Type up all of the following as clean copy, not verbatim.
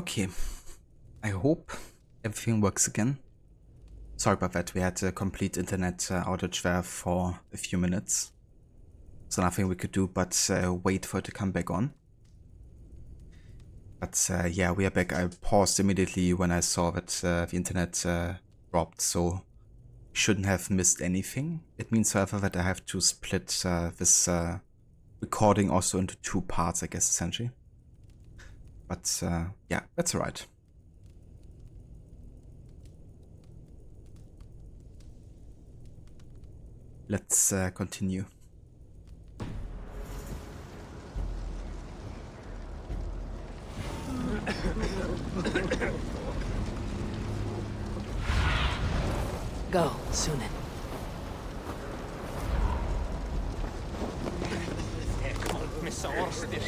Okay, I hope everything works again. Sorry about that, we had a complete internet outage there for a few minutes. So nothing we could do but wait for it to come back on. But yeah, we are back. I paused immediately when I saw that the internet dropped, so shouldn't have missed anything. It means, however, that I have to split this recording also into two parts, I guess, essentially. But yeah, that's alright. Let's continue. Go, Sunan. Missä Orstis?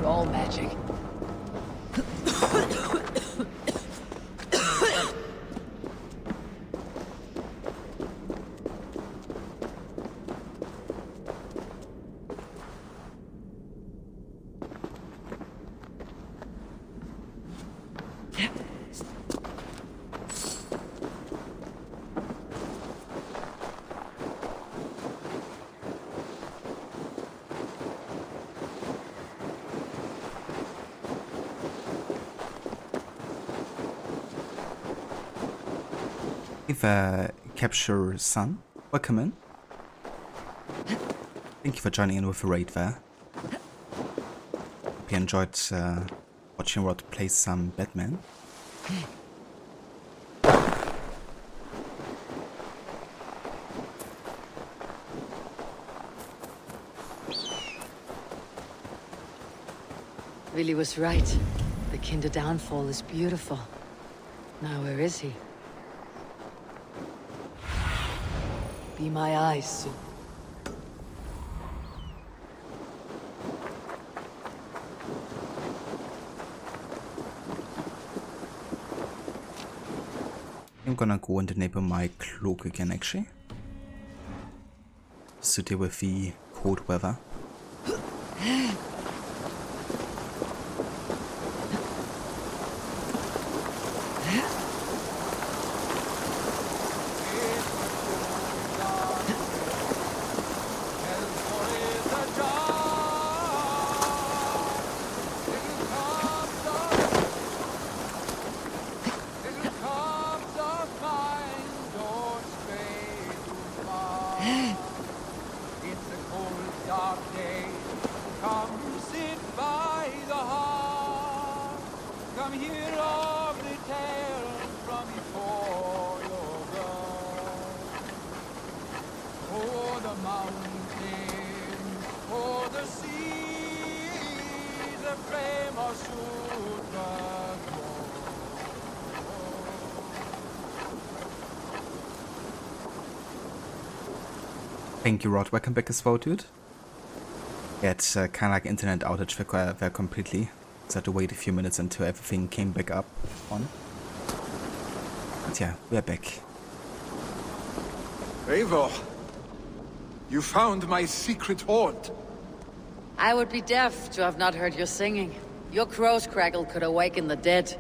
Troll magic. Capture Sun, welcome in. Thank you for joining in with a raid there. Hope you enjoyed watching Rod play some Batman. Willie was right. The Kinder downfall is beautiful. Now where is he? Be my eyes, Sue. I'm gonna go and enable my cloak again, actually, just to deal with the cold weather. Thank you, Rod. Welcome back as well, dude. Yeah, it's kind of like internet outage there completely. So I had to wait a few minutes until everything came back up on. But yeah, we're back. Eivor, you found my secret hoard. I would be deaf to have not heard your singing. Your crow's crackle could awaken the dead.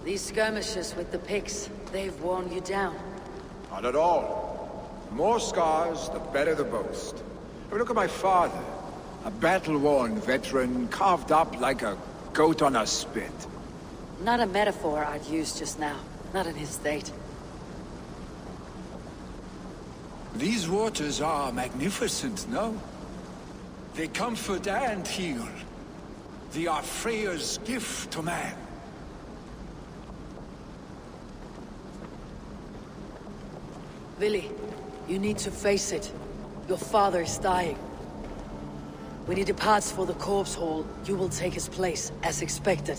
These skirmishes with the pigs, they've worn you down. Not at all. The more scars, the better the boast. I mean, look at my father. A battle-worn veteran, carved up like a goat on a spit. Not a metaphor I'd use just now. Not in his state. These waters are magnificent, no? They comfort and heal. They are Freya's gift to man. Willy, you need to face it. Your father is dying. When he departs for the corpse hall, you will take his place, as expected.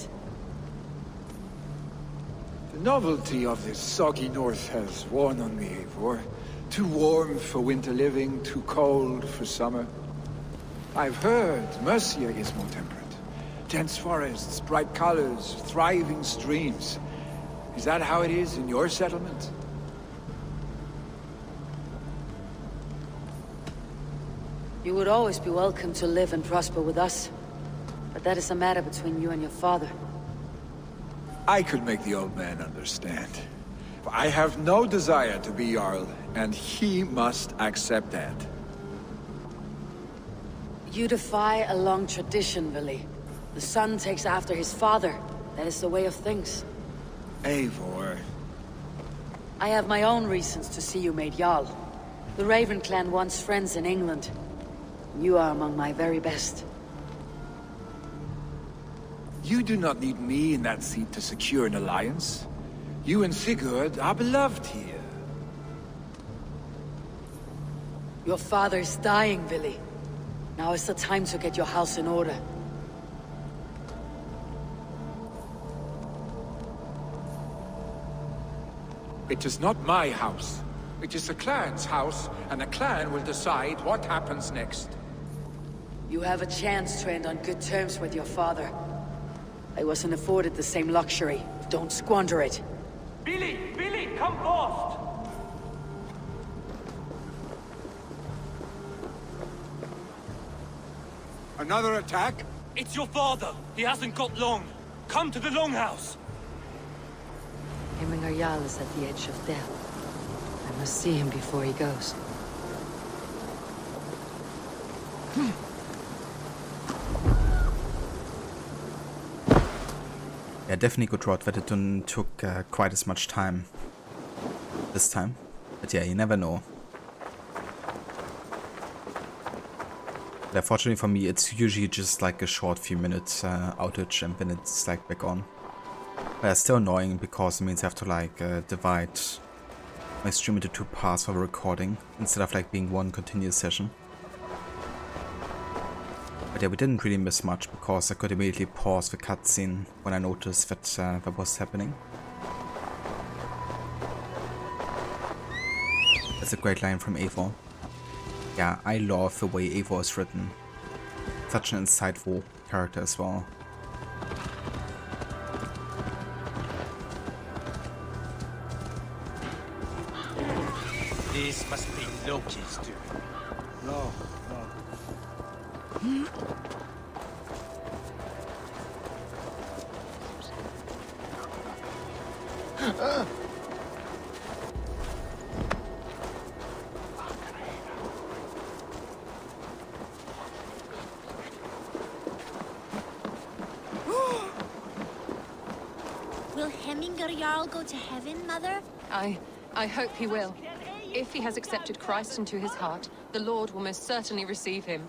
The novelty of this soggy north has worn on me, Eivor. Too warm for winter living, too cold for summer. I've heard Mercia is more temperate. Dense forests, bright colors, thriving streams. Is that how it is in your settlement? You would always be welcome to live and prosper with us. But that is a matter between you and your father. I could make the old man understand. I have no desire to be Jarl, and he must accept that. You defy a long tradition, Willy. The son takes after his father. That is the way of things. Eivor. I have my own reasons to see you made Jarl. The Raven clan wants friends in England. You are among my very best. You do not need me in that seat to secure an alliance. You and Sigurd are beloved here. Your father is dying, Willy. Now is the time to get your house in order. It is not my house. It is the clan's house, and the clan will decide what happens next. You have a chance to end on good terms with your father. I wasn't afforded the same luxury. Don't squander it. Billy! Billy, come fast! Another attack? It's your father! He hasn't got long! Come to the Longhouse! Hemminger Jarl is at the edge of death. I must see him before he goes. Yeah, definitely good rod that it didn't took quite as much time this time. But yeah, you never know. But unfortunately for me, it's usually just like a short few minutes outage and then it's like back on. But it's still annoying because it means I have to like divide my stream into 2 parts for recording instead of like being one continuous session. But yeah, we didn't really miss much because I could immediately pause the cutscene when I noticed that that was happening. That's a great line from Eivor. Yeah, I love the way Eivor is written. Such an insightful character as well. This must be Loki's doing. No. Will Hemminger Jarl go to heaven, Mother? I hope he will. If he has accepted Christ into his heart, the Lord will most certainly receive him.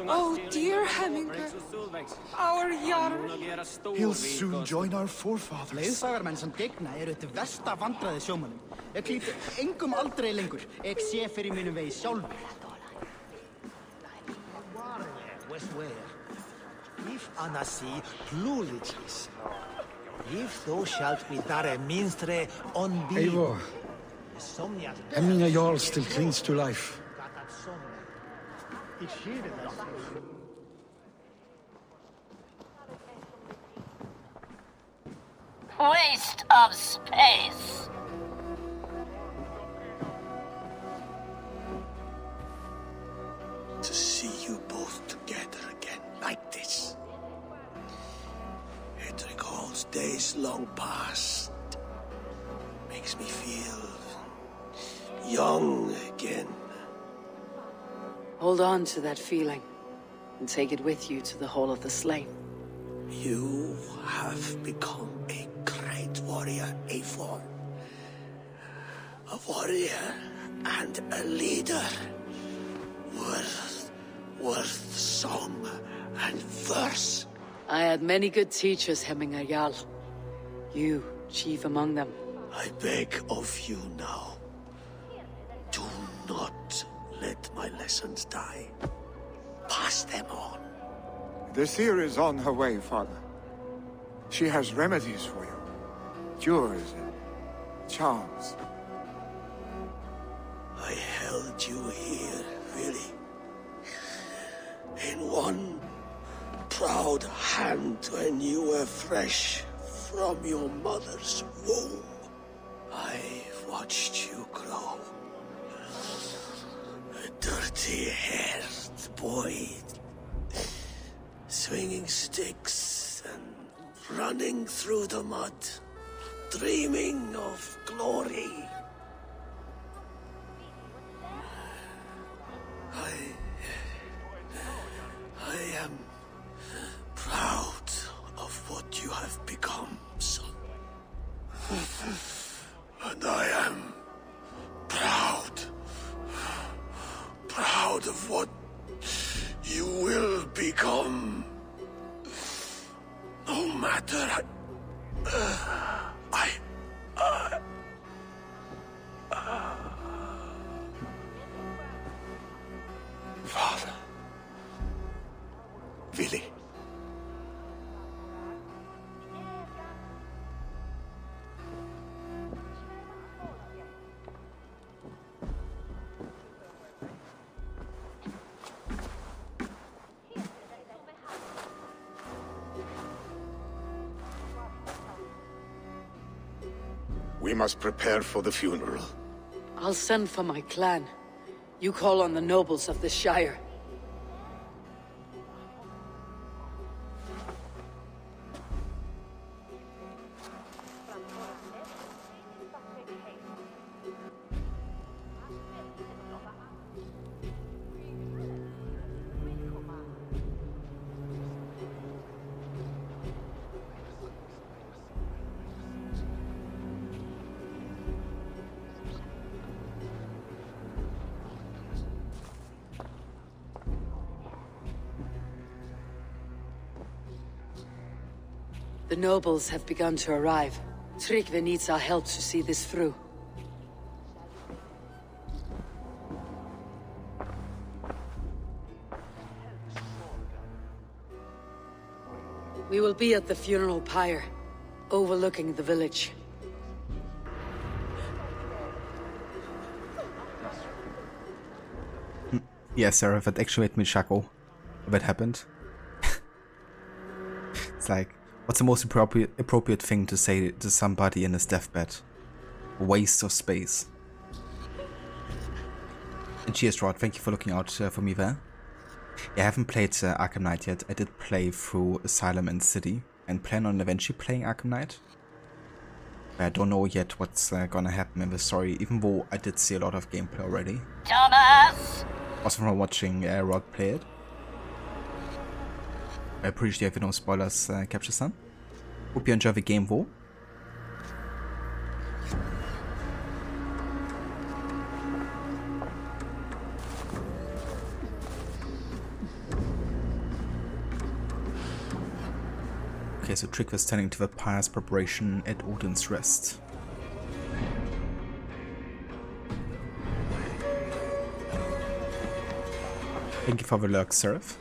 Oh dear Hemminger, our Jarl. He'll soon join our forefathers. Leiðsagarmenn sem gegna eru til versta vandræði sjómönnum. Ég klíti engum aldrei lengur. Ég sé fyrir mínum vegi sjálfur. If Anasi plulicis, if thou shalt be dare minstre on be. Eivor, Hemminger Jarl still clings to life. Waste of space. To see you both together again like this. It recalls days long past. Makes me feel young again. Hold on to that feeling, and take it with you to the Hall of the Slain. You have become a great warrior, Eivor. A warrior and a leader. Worth song and verse. I had many good teachers, Hemminger Jarl. You, chief among them. I beg of you now. Do not let my lessons die. Pass them on. The seer is on her way, Father. She has remedies for you. Cures and charms. I held you here, really. In one proud hand when you were fresh from your mother's womb. I've watched you grow. A dirty-haired boy, swinging sticks and running through the mud, dreaming of glory. I am proud of what you have become, son. And I am proud of what you will become. No matter Father. Willy. We must prepare for the funeral. I'll send for my clan. You call on the nobles of the Shire. The nobles have begun to arrive. Tryggvi needs our help to see this through. We will be at the funeral pyre, overlooking the village. Yeah, Sarah, that actually made me chuckle. That happened. It's like, what's the most appropriate thing to say to somebody in his deathbed? A waste of space. And cheers, Rod. Thank you for looking out for me there. Yeah, I haven't played Arkham Knight yet. I did play through Asylum and City and plan on eventually playing Arkham Knight. I don't know yet what's gonna happen in the story, even though I did see a lot of gameplay already. Thomas! Also from watching Rod play it. I appreciate if you no spoilers, Capture Sun. Hope you enjoy the game though. Okay, so Trick was tending to the pyre's preparation at Odin's Rest. Thank you for the lurk, Seraph.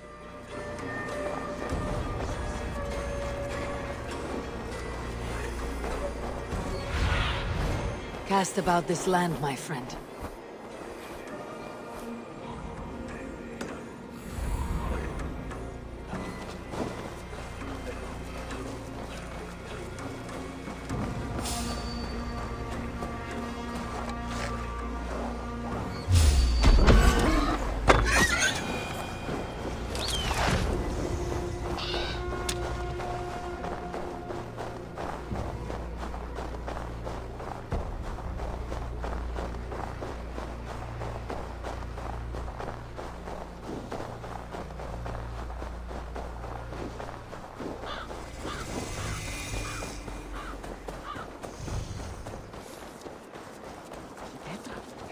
Cast about this land, my friend.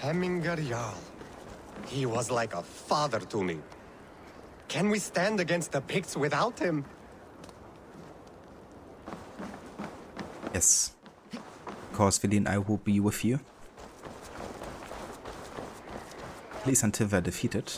Hemminger Jarl. He was like a father to me. Can we stand against the Picts without him? Yes. Of course, Villian, I will be with you. At least until they're defeated.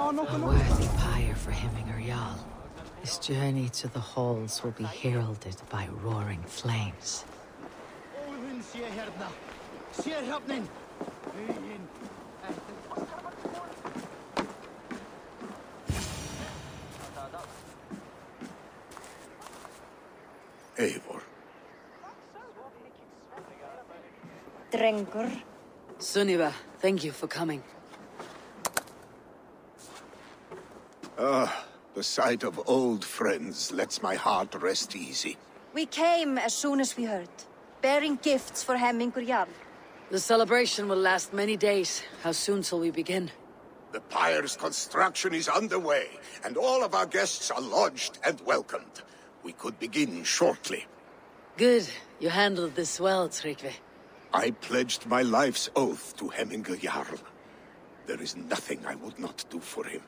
A worthy pyre for Hemminger Jarl. His journey to the halls will be heralded by roaring flames. Eivor. Drengur. Sunniva, thank you for coming. The sight of old friends lets my heart rest easy. We came as soon as we heard, bearing gifts for Hemminger Jarl. The celebration will last many days. How soon till we begin? The pyre's construction is underway, and all of our guests are lodged and welcomed. We could begin shortly. Good. You handled this well, Tryggvi. I pledged my life's oath to Hemminger Jarl. There is nothing I would not do for him.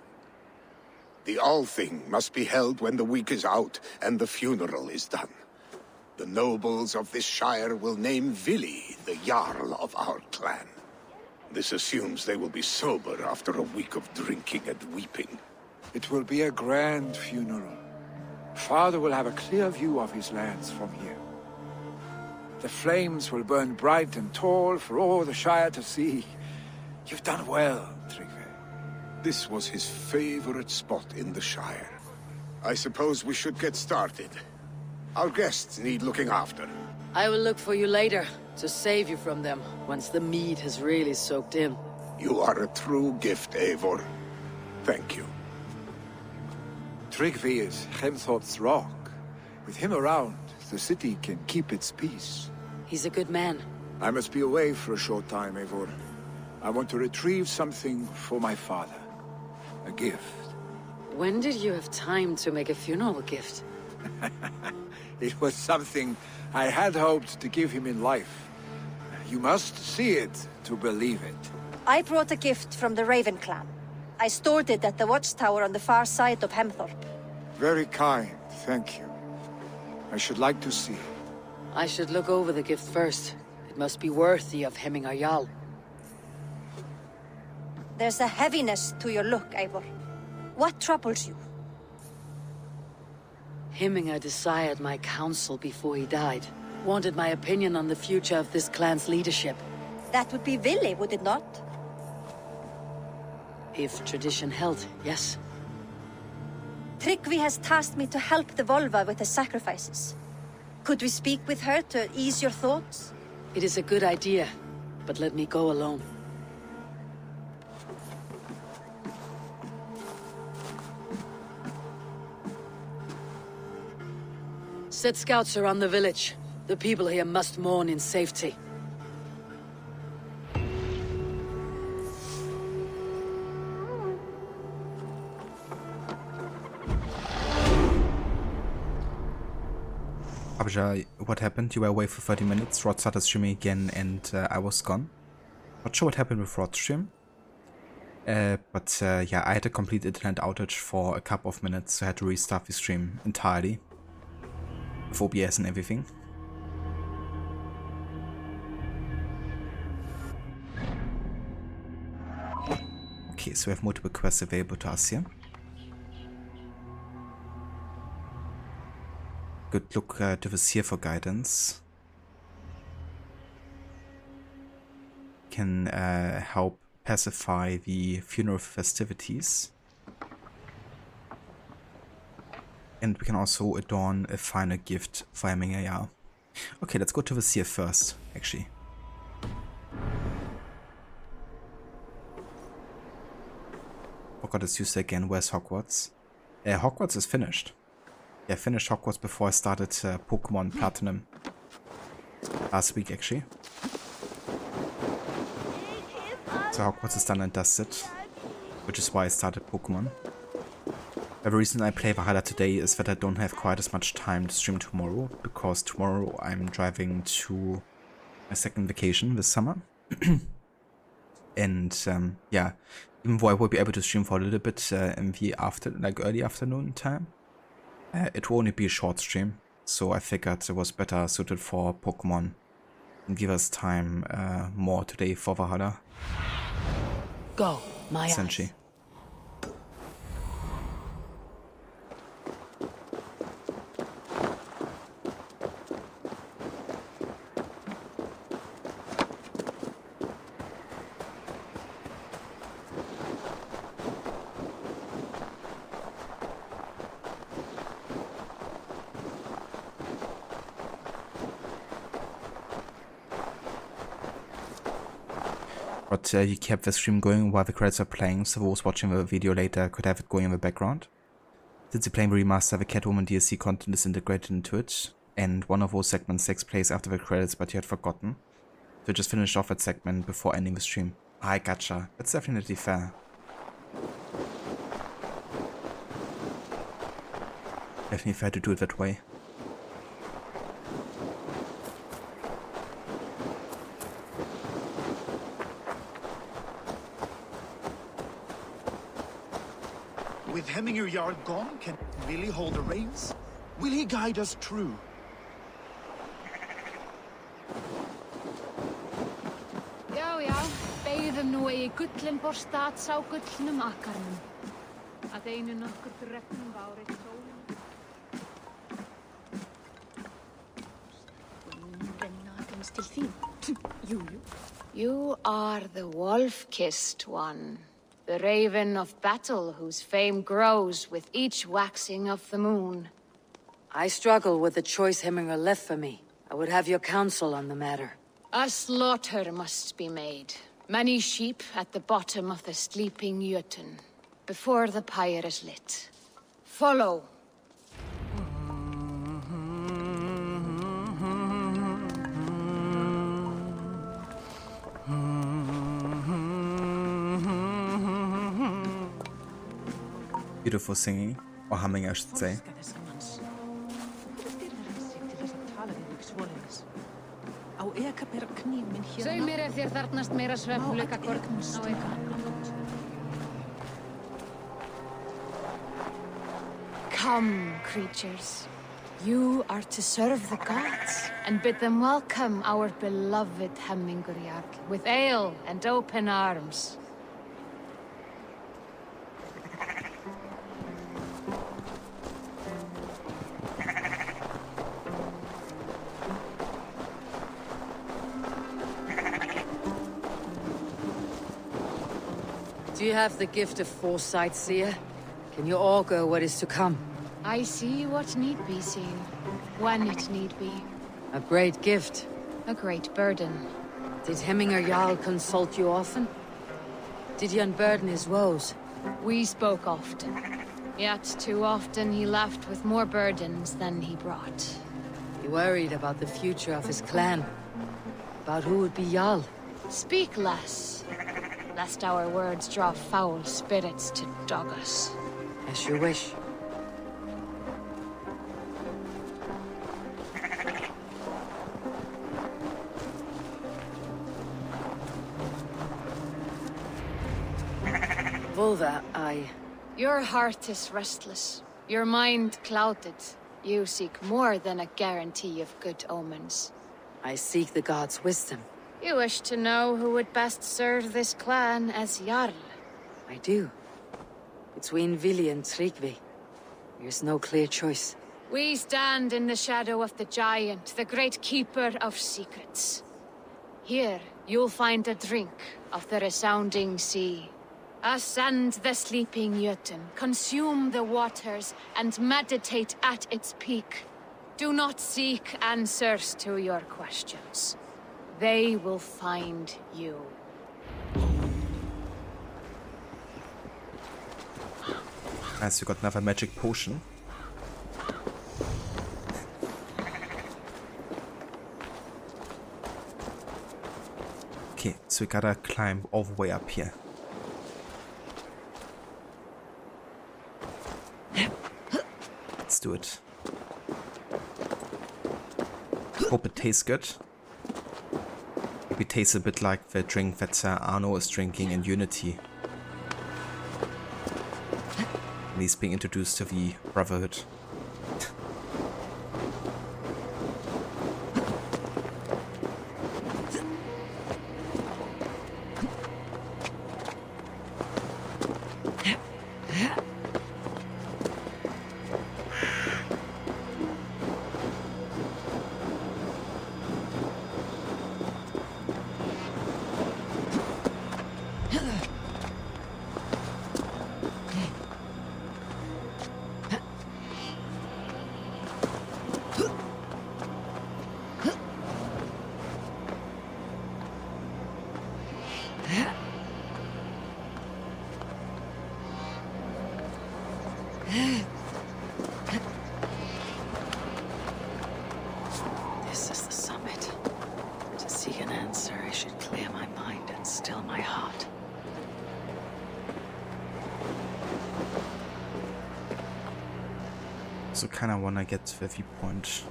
The Althing must be held when the week is out and the funeral is done. The nobles of this shire will name Vili the Jarl of our clan. This assumes they will be sober after a week of drinking and weeping. It will be a grand funeral. Father will have a clear view of his lands from here. The flames will burn bright and tall for all the Shire to see. You've done well, Tryggvi. This was his favorite spot in the Shire. I suppose we should get started. Our guests need looking after. I will look for you later, to save you from them, once the mead has really soaked in. You are a true gift, Eivor. Thank you. Tryggvi is Hemthorpe's rock. With him around, the city can keep its peace. He's a good man. I must be away for a short time, Eivor. I want to retrieve something for my father. A gift. When did you have time to make a funeral gift? It was something I had hoped to give him in life. You must see it to believe it. I brought a gift from the Raven clan. I stored it at the watchtower on the far side of Hemthorpe. Very kind, thank you. I should like to see it. I should look over the gift first. It must be worthy of Hemminger Jarl. There's a heaviness to your look, Eivor. What troubles you? Hemminger desired my counsel before he died. Wanted my opinion on the future of this clan's leadership. That would be Vili, would it not? If tradition held, yes. Tryggvi has tasked me to help the Volva with the sacrifices. Could we speak with her to ease your thoughts? It is a good idea, but let me go alone. Set scouts around the village. The people here must mourn in safety. Abja, what happened? You were away for 30 minutes, Rod started streaming again and I was gone. Not sure what happened with Rod's stream. But yeah, I had a complete internet outage for a couple of minutes, so I had to restart the stream entirely. With OBS and everything. Okay, so we have multiple quests available to us here. Good look to the seer for guidance. Can help pacify the funeral festivities. And we can also adorn a final gift for Hemminger Jarl. Okay, let's go to the seer first, actually. Forgot it's used again. Where's Hogwarts? Hogwarts is finished. Yeah, I finished Hogwarts before I started Pokemon Platinum. Last week, actually. So Hogwarts is done and dusted. which is why I started Pokemon. The reason I play Valhalla today is that I don't have quite as much time to stream tomorrow, because tomorrow I'm driving to my second vacation this summer. And yeah, even though I will be able to stream for a little bit in the early afternoon time, it will only be a short stream. So I figured it was better suited for Pokemon and give us time more today for Valhalla. Go, my Essentially. eyes. But you kept the stream going while the credits are playing, so those watching the video later could have it going in the background. Since you're playing the remaster, the Catwoman DLC content is integrated into it, and one of those segments takes place after the credits but you had forgotten. So just finish off that segment before ending the stream. I gotcha. That's definitely fair. Definitely fair to do it that way. With Hemminger Jarl gone, can Willie hold the reins? Will he guide us true? Já, já, beigðum nú eigi gullin borstað sá gullnum akkarnum. Að einu nokkur drefnum bárið sólum. Rennaðins til þín. Jú. You are the wolf-kissed one. The raven of battle whose fame grows with each waxing of the moon. I struggle with the choice Hemminger left for me. I would have your counsel on the matter. A slaughter must be made. Many sheep at the bottom of the sleeping Jötun, before the pyre is lit. Follow. Beautiful singing, or humming I should say. Saumir ef þér þarnast meira svefnleika korn á eka. Come, creatures. You are to serve the gods, and bid them welcome our beloved Hemminger Jarl, with ale and open arms. Do you have the gift of foresight, seer? Can you augur what is to come? I see what need be seen, when it need be. A great gift. A great burden. Did Hemminger Jarl consult you often? Did he unburden his woes? We spoke often. Yet too often he left with more burdens than he brought. He worried about the future of his clan. About who would be Jarl. Speak less, lest our words draw foul spirits to dog us. As you wish. Volva, Your heart is restless. Your mind clouded. You seek more than a guarantee of good omens. I seek the gods' wisdom. You wish to know who would best serve this clan as Jarl. I do. Between Vili and Tryggvi, there's no clear choice. We stand in the shadow of the giant, the great keeper of secrets. Here, you'll find a drink of the resounding sea. Ascend the sleeping Jötun, consume the waters, and meditate at its peak. Do not seek answers to your questions. They will find you. Nice, we got another magic potion. Okay, so we gotta climb all the way up here. do it. Hope it tastes good. Maybe it tastes a bit like the drink that Arno is drinking in Unity. And he's being introduced to the Brotherhood. This is the summit. To seek an answer, I should clear my mind and still my heart. So kinda wanna get to the viewpoint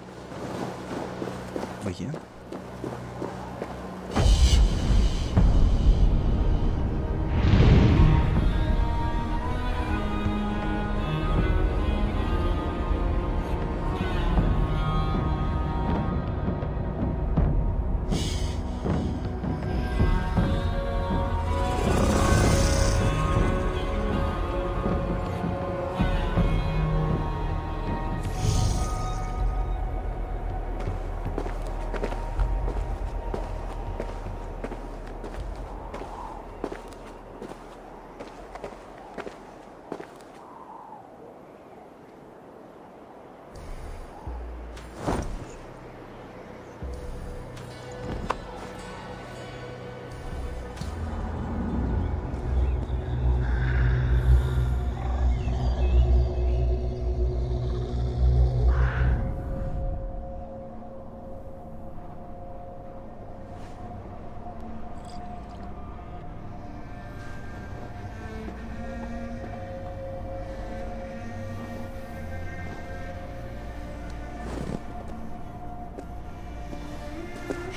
over here.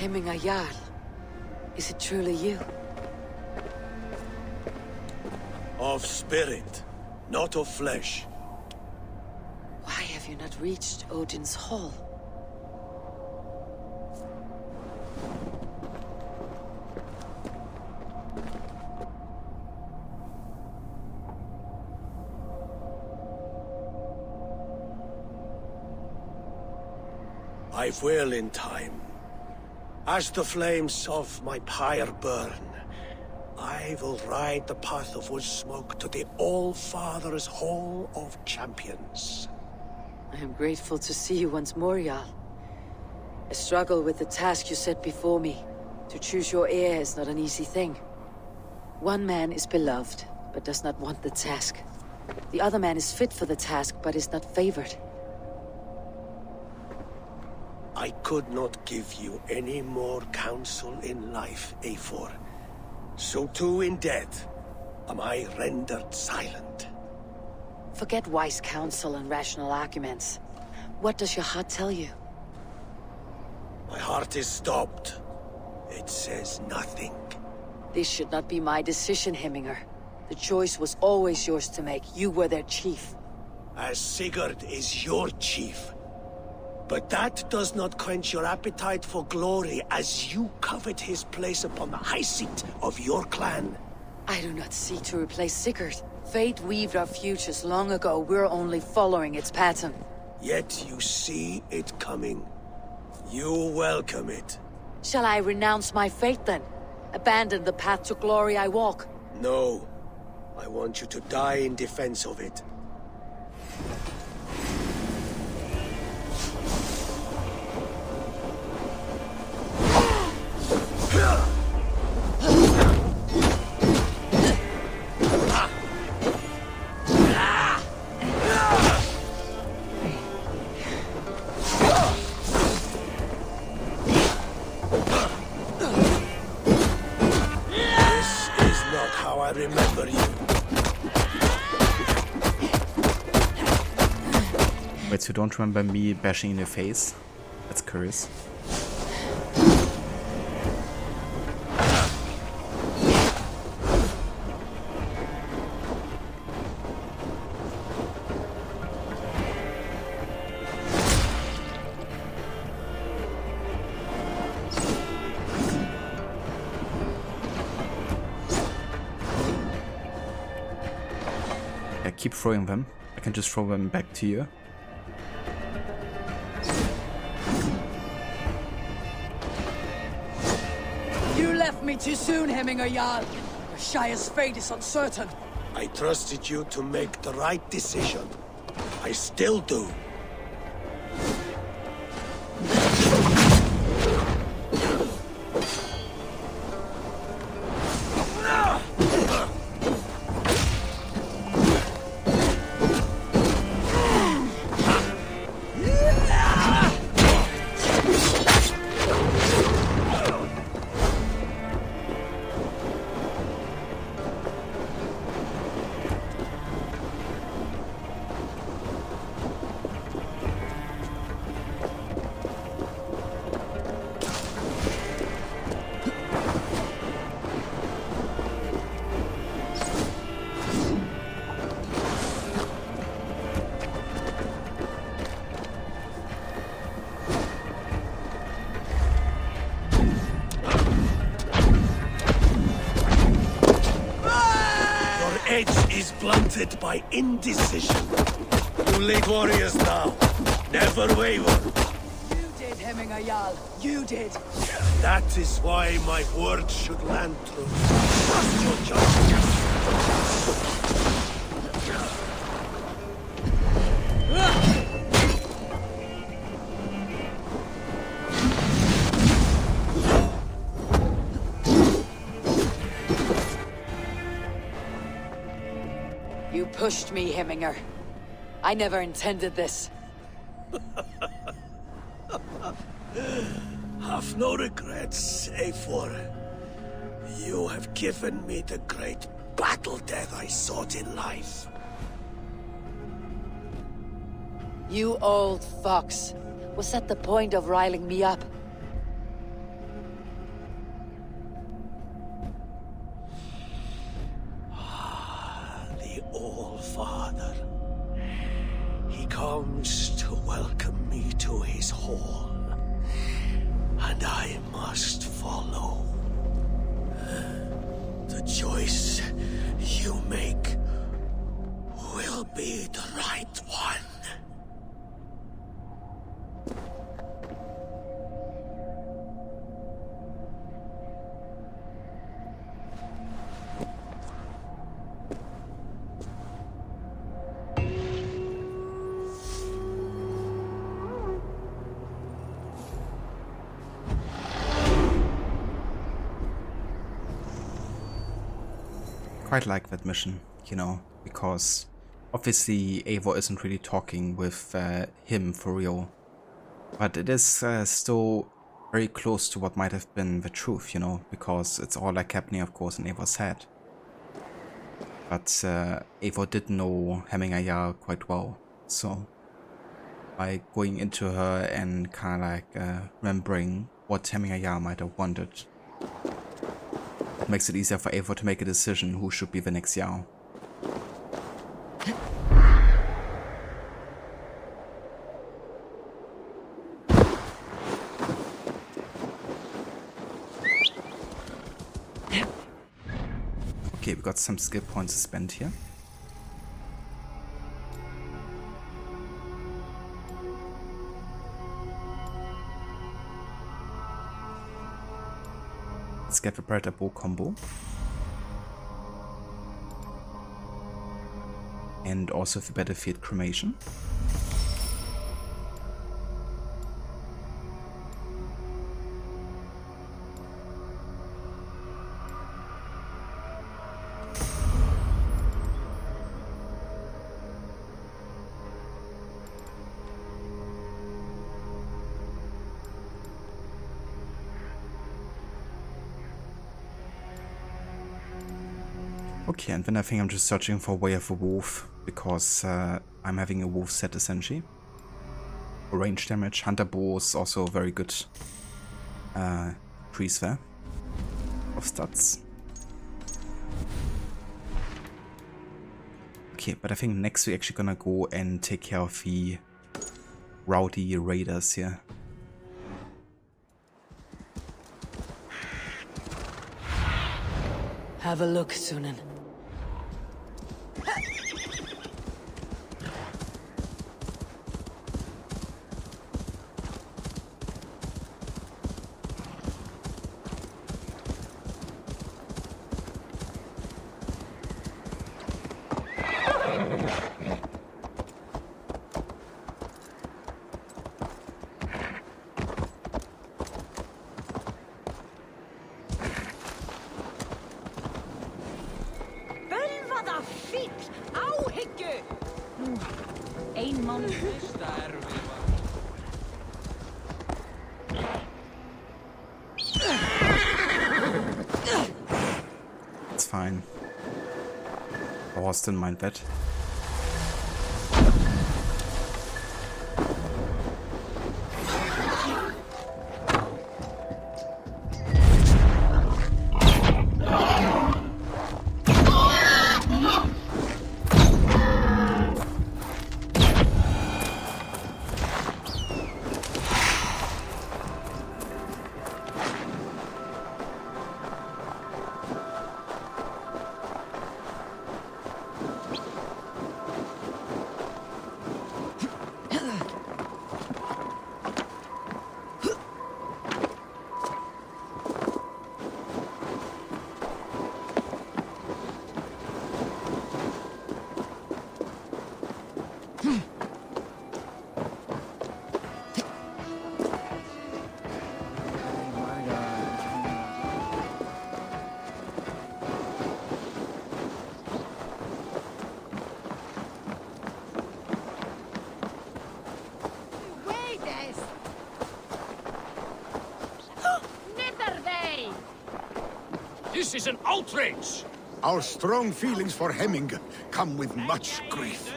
Hemminga Jarl, is it truly you? Of spirit, not of flesh. Why have you not reached Odin's Hall? I will in time. As the flames of my pyre burn, I will ride the path of wood smoke to the All-Father's Hall of Champions. I am grateful to see you once more, Jarl. I struggle with the task you set before me. To choose your heir is not an easy thing. One man is beloved, but does not want the task. The other man is fit for the task, but is not favored. I could not give you any more counsel in life, Eivor. So too in death am I rendered silent. Forget wise counsel and rational arguments. What does your heart tell you? My heart is stopped. It says nothing. This should not be my decision, Hemminger. The choice was always yours to make. You were their chief. As Sigurd is your chief. But that does not quench your appetite for glory as you covet his place upon the high seat of your clan. I do not seek to replace Sigurd. Fate weaved our futures long ago. We're only following its pattern. Yet you see it coming. You welcome it. Shall I renounce my fate then? Abandon the path to glory I walk? No. I want you to die in defense of it. I remember you. Wait, so you don't remember me bashing in your face? That's curious. Yeah, keep throwing them. I can just throw them back to you. You left me too soon, Hemminger Jarl. Your Shire's fate is uncertain. I trusted you to make the right decision. I still do. Edge is blunted by indecision. You lead warriors now. Never waver. You did, Hemminger Jarl. You did. That is why my word should land true. Trust your judgment. You pushed me, Hemminger. I never intended this. Have no regrets, save for you have given me the great battle death I sought in life. You old fox. Was that the point of riling me up? The All-Father. He comes to welcome me to his hall. And I must follow. The choice you make will be the right one. Quite like that mission, you know, because obviously Eivor isn't really talking with him for real, but it is still very close to what might have been the truth, you know, because it's all like happening, of course, in Eivor's head. But Eivor did know Hemminger Jarl quite well, so by going into her and kind of like remembering what Hemminger Jarl might have wanted, it makes it easier for Eivor to make a decision who should be the next Jarl. Okay, we got some skill points to spend here. Let's get the Predator Bow combo. And also the Battlefield Cremation. Okay, and then I think I'm just searching for Way of a Wolf, because I'm having a wolf set essentially. range damage. Hunter bow is also very good increase there of stats. Okay, but I think next we're actually gonna go and take care of the rowdy raiders here. Have a look, Sunan. It's fine. Horse didn't mind that. This is an outrage! Our strong feelings for Hemming come with much grief.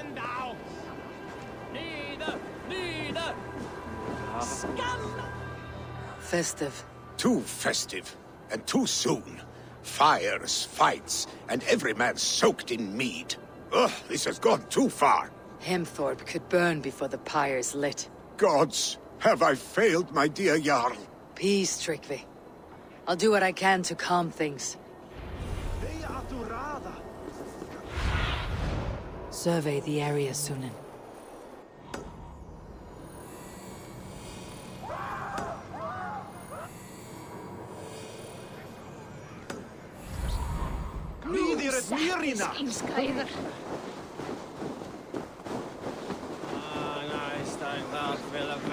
Festive. Too festive, and too soon. Fires, fights, and every man soaked in mead. Ugh, this has gone too far. Hemthorpe could burn before the pyre's lit. Gods, have I failed my dear Jarl? Peace, Tryggvi. I'll do what I can to calm things. Survey the area, Sunan.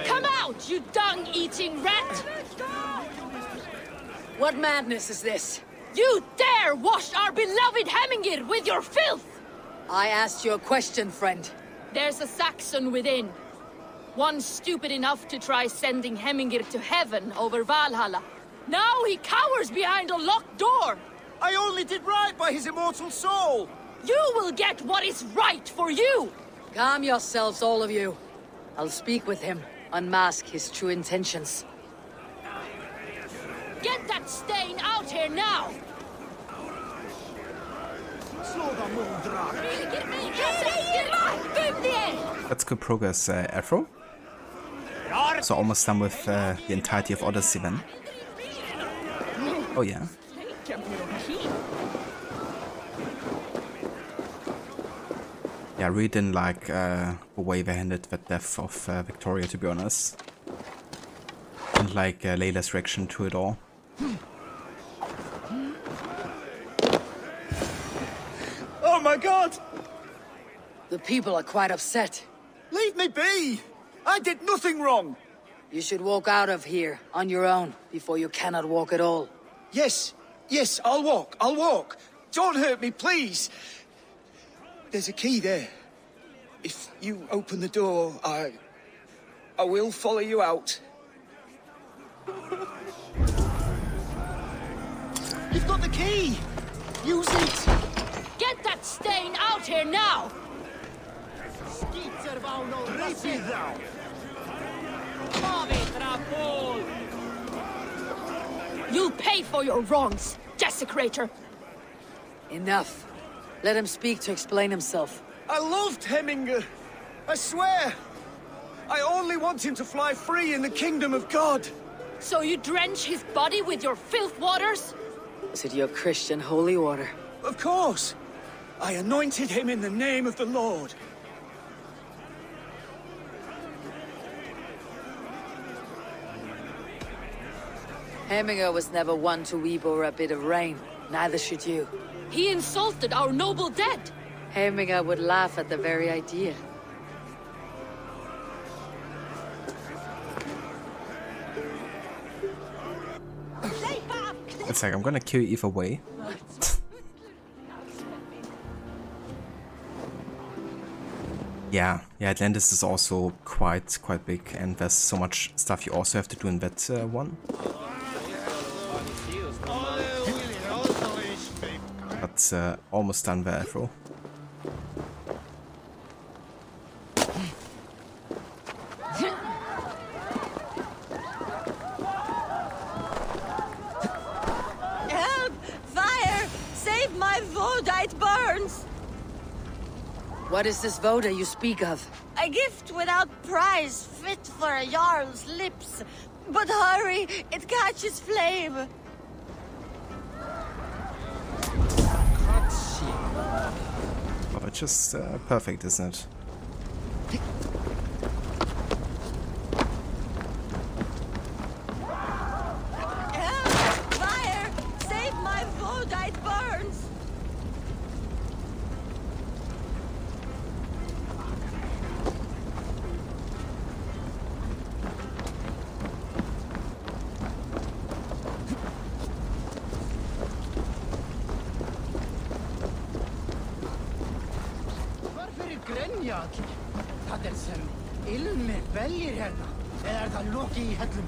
Come out, you dung-eating rat! What madness is this? You dare wash our beloved Hemmingir with your filth! I asked you a question, friend. There's a Saxon within. One stupid enough to try sending Hemmingir to heaven over Valhalla. Now he cowers behind a locked door! I only did right by his immortal soul! You will get what is right for you! Calm yourselves, all of you. I'll speak with him, unmask his true intentions. Get that stain out here now! That's good progress, Afro. So almost done with the entirety of Odyssey then. Oh yeah. Yeah, I really didn't like the way they handled the death of Victoria, to be honest. And like Layla's reaction to it all. Oh my god! The people are quite upset. Leave me be! I did nothing wrong! You should walk out of here on your own before you cannot walk at all. Yes, I'll walk. Don't hurt me, please! There's a key there. If you open the door, I will follow you out. You've got the key! Use it! Get that stain out here now! You'll pay for your wrongs, desecrator! Enough. Let him speak to explain himself. I loved Hemminger. I swear. I only want him to fly free in the kingdom of God. So you drench his body with your filth waters? Is it your Christian holy water? Of course. I anointed him in the name of the Lord. Hemminger was never one to weep over a bit of rain. Neither should you. He insulted our noble dead! Hemminger would laugh at the very idea. It's like, I'm gonna kill you either way. Yeah, Atlantis is also quite big, and there's so much stuff you also have to do in that one. But almost done there, Afro. Help! Fire! Save my Voda, it burns! What is this Voda you speak of? A gift without price, fit for a Jarl's lips. But hurry, it catches flame. Oh, it's just perfect, isn't it? Help! Fire! Save my Voda, it burns! Grenja allir. Það sem ilmir beljir hérna. Eða það loki í hellum?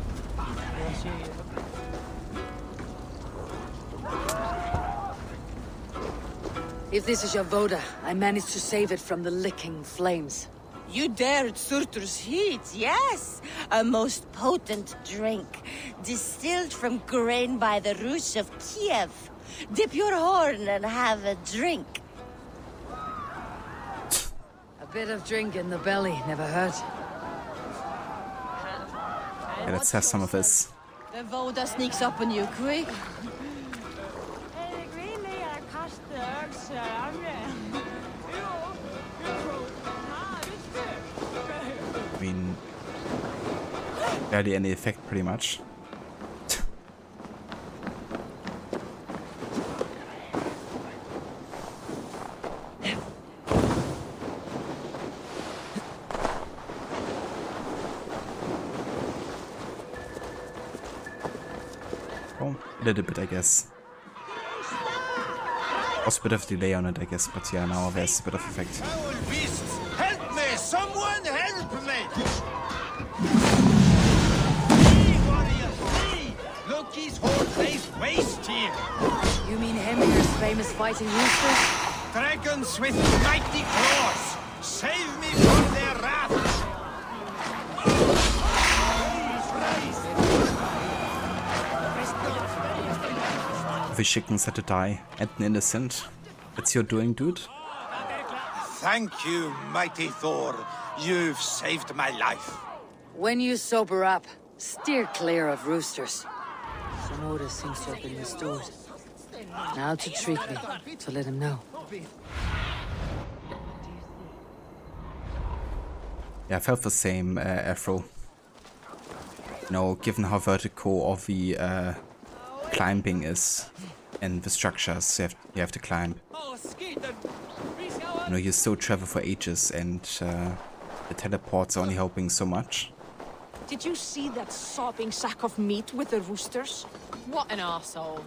If this is your Voda, I managed to save it from the licking flames. You dared Surtur's heat, yes. A most potent drink, distilled from grain by the Rus of Kiev. Dip your horn and have a drink. A bit of drink in the belly never hurt. Yeah, let's have some of this. The Voda sneaks up on you quick. I mean, barely any effect, pretty much. Oh, a little bit, I guess. Also a bit of delay on it, I guess, but yeah, now there's a bit of effect. Help me! Someone help me! Loki's whole place waste here! You mean Hemminger's famous fighting roosters? Dragons with mighty claws! Save me from their wrath! The chickens had to die, and an innocent. That's your doing, dude? Thank you, mighty Thor. You've saved my life. When you sober up, steer clear of roosters. Sonoda seems to have been restored. Now to treat me, so let him know. Yeah, I felt the same, Afro. You know, given how vertical all the climbing is and the structures you have to climb. You know, you still travel for ages, and the teleports are only helping so much. Did you see that sobbing sack of meat with the roosters? What an arsehole.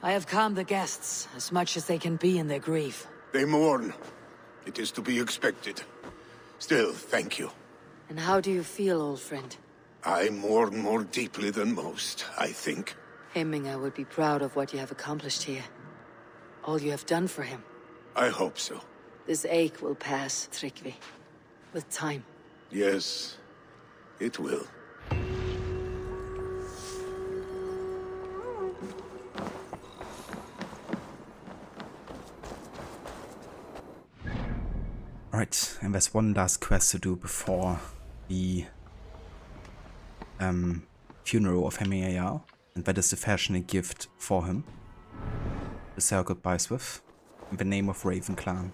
I have calmed the guests as much as they can be in their grief. They mourn. It is to be expected. Still, thank you. And how do you feel, old friend? I mourn more deeply than most, I think. Hemminger would be proud of what you have accomplished here. All you have done for him. I hope so. This ache will pass, Tryggvi. With time. Yes, it will. Alright, and there's one last quest to do before the funeral of Hemminger Jarl, and that is to fashion a gift for him to say our goodbyes with, in the name of Raven Clan.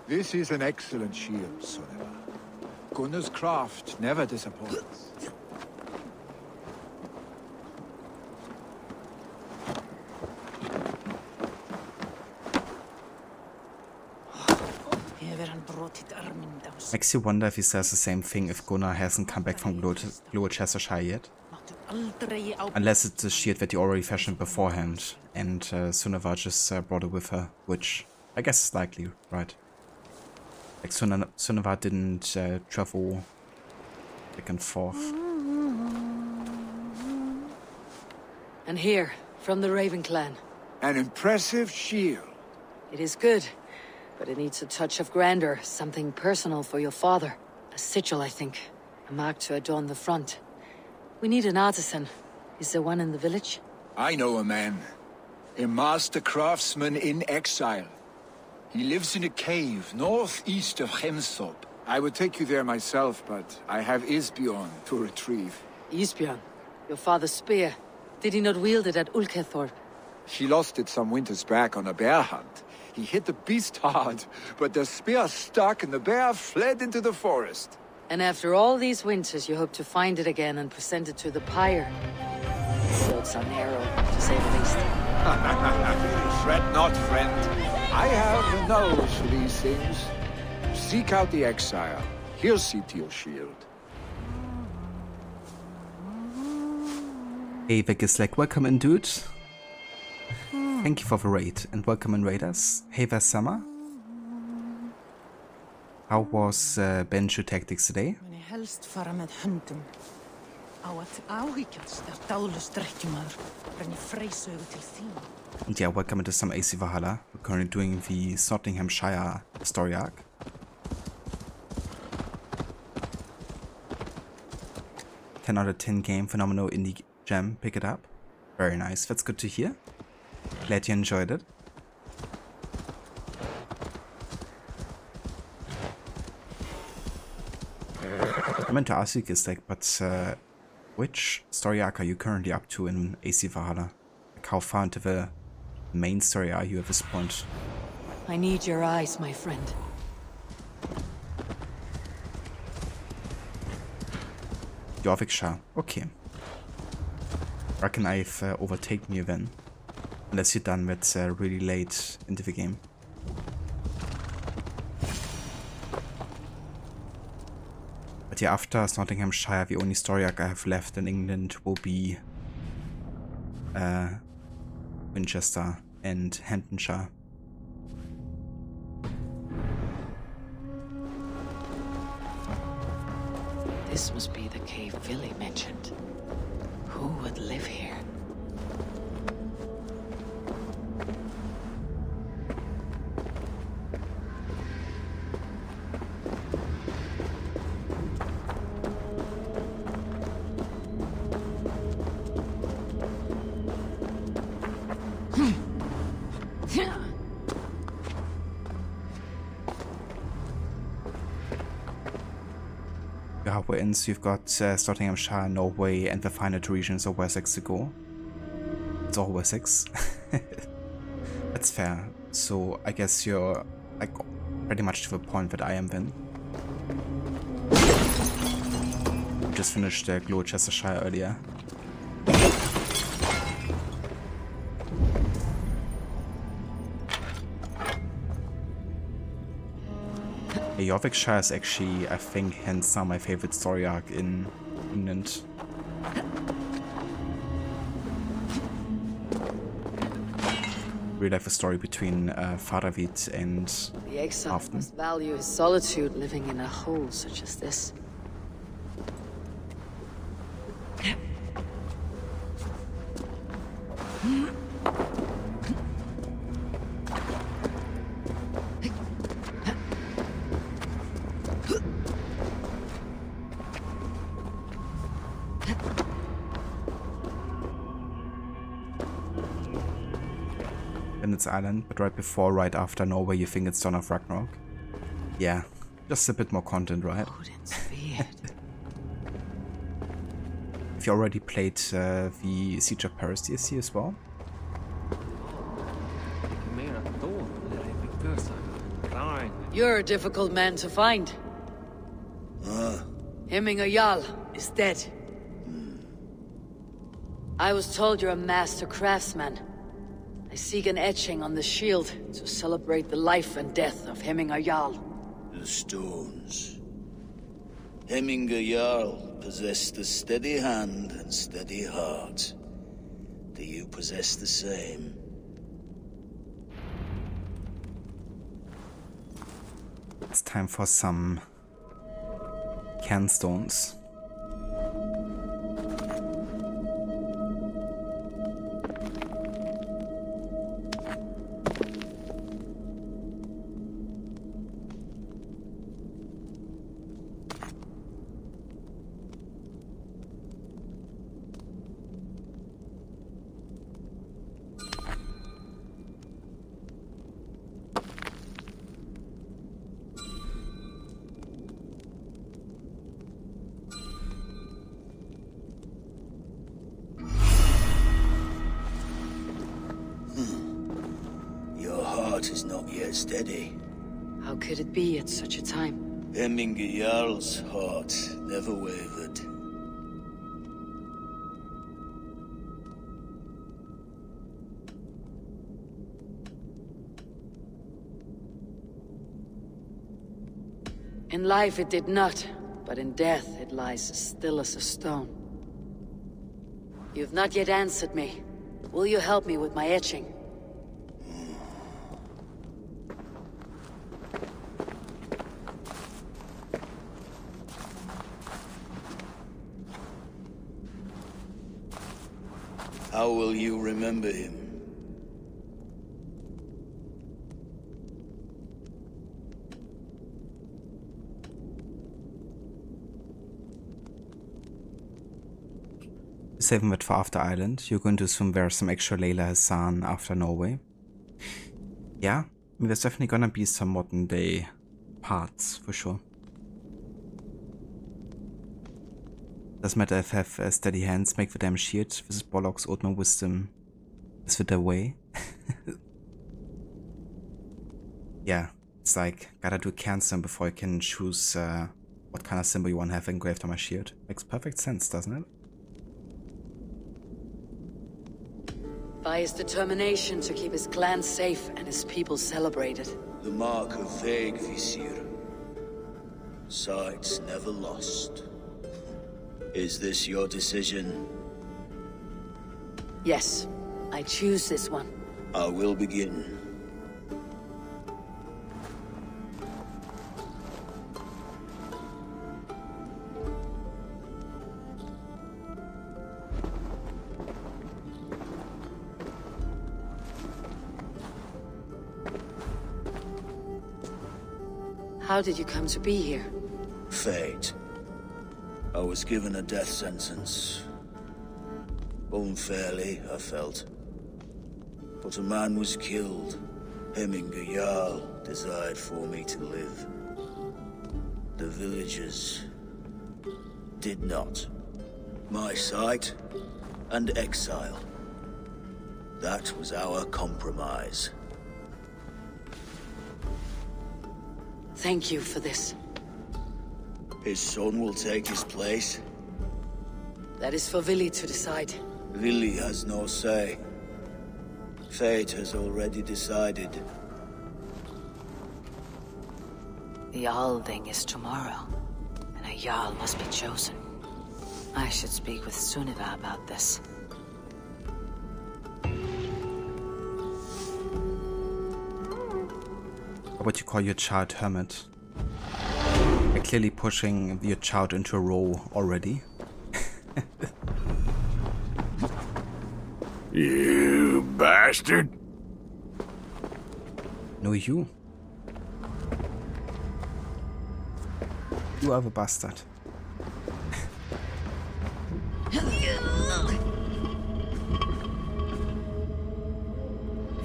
This is an excellent shield, Soneva. Gunnar's craft never disappoints. Makes you wonder if he says the same thing if Gunnar hasn't come back from Gloucestershire yet. Unless it's a shield that he already fashioned beforehand, and Sunniva just brought it with her, which I guess is likely, right? Like Sunniva didn't travel back and forth. And here, from the Raven Clan. An impressive shield. It is good, but it needs a touch of grandeur, something personal for your father. A sigil, I think. A mark to adorn the front. We need an artisan. Is there one in the village? I know a man. A master craftsman in exile. He lives in a cave northeast of Hemsop. I would take you there myself, but I have Isbjorn to retrieve. Isbjorn? Your father's spear. Did he not wield it at Ulkethorp? He lost it some winters back on a bear hunt. He hit the beast hard, but the spear stuck and the bear fled into the forest. And after all these winters, you hope to find it again and present it to the pyre. Thoughts are narrow, to say the least. Fret not, friend. I have a nose for these things. Seek out the exile. He'll see to your shield. Hey, Vegisleg, welcome in, dude. Thank you for the raid, and welcome in, raiders. Hey there, Summer. How was Benju Tactics today? And yeah, welcome into some AC Valhalla. We're currently doing the Nottinghamshire story arc. Ten out of 10 game, phenomenal indie gem, pick it up. Very nice, that's good to hear. Glad you enjoyed it. I meant to ask you guys, like, but which story arc are you currently up to in AC Valhalla? Like, how far into the main story are you at this point? I need your eyes, my friend. Jorvikshire, okay. Reckon I've overtaken you then. Unless you're done with really late into the game. But yeah, after Nottinghamshire, the only story arc I have left in England will be Winchester and Hamptonshire. This must be the cave Villy mentioned. Who would live here? So you've got Nottinghamshire, Norway, and the final two regions of Wessex to go. It's all Wessex. That's fair. So I guess you're like pretty much to the point that I am then. Just finished Gloucestershire earlier. Jorvikshire is actually, I think, hands down my favorite story arc in England. Really like the story between Faravid and The exile Afton. must value his solitude living in a hole such as this. It's Island, but right before, right after Norway, you think it's Dawn of Ragnarok. Yeah, just a bit more content, right? Have you already played the Siege of Paris DLC as well? You're a difficult man to find. Hemminger Jarl is dead. I was told you're a master craftsman. I seek an etching on the shield to celebrate the life and death of Hemminger Jarl. The stones. Hemminger Jarl possessed a steady hand and steady heart. Do you possess the same? It's time for some canstones. Is not yet steady. How could it be at such a time? Hemminger Jarl's heart never wavered. In life it did not, but in death it lies as still as a stone. You've not yet answered me. Will you help me with my etching? How will you remember him? Saving it for after Island. You're going to assume there's some extra Layla Hassan after Norway. Yeah, I mean, there's definitely gonna be some modern day parts for sure. Doesn't matter if I have steady hands, make the damn shield. This is bollocks, old man wisdom is the way. Yeah, it's like, gotta do cancel before I can choose what kind of symbol you want to have engraved on my shield. Makes perfect sense, doesn't it? By his determination to keep his clan safe and his people celebrated. The mark of vague Visir. Sights never lost. Is this your decision? Yes, I choose this one. I will begin. How did you come to be here? Fate. I was given a death sentence. Unfairly, I felt. But a man was killed. Hemminger Jarl desired for me to live. The villagers did not. My sight and exile. That was our compromise. Thank you for this. His son will take his place. That is for Vili to decide. Vili has no say. Fate has already decided. The Alding is tomorrow, and a Jarl must be chosen. I should speak with Sunniva about this. How would you call your child hermit? You're clearly pushing your child into a role already. You bastard! No, you. You are the bastard.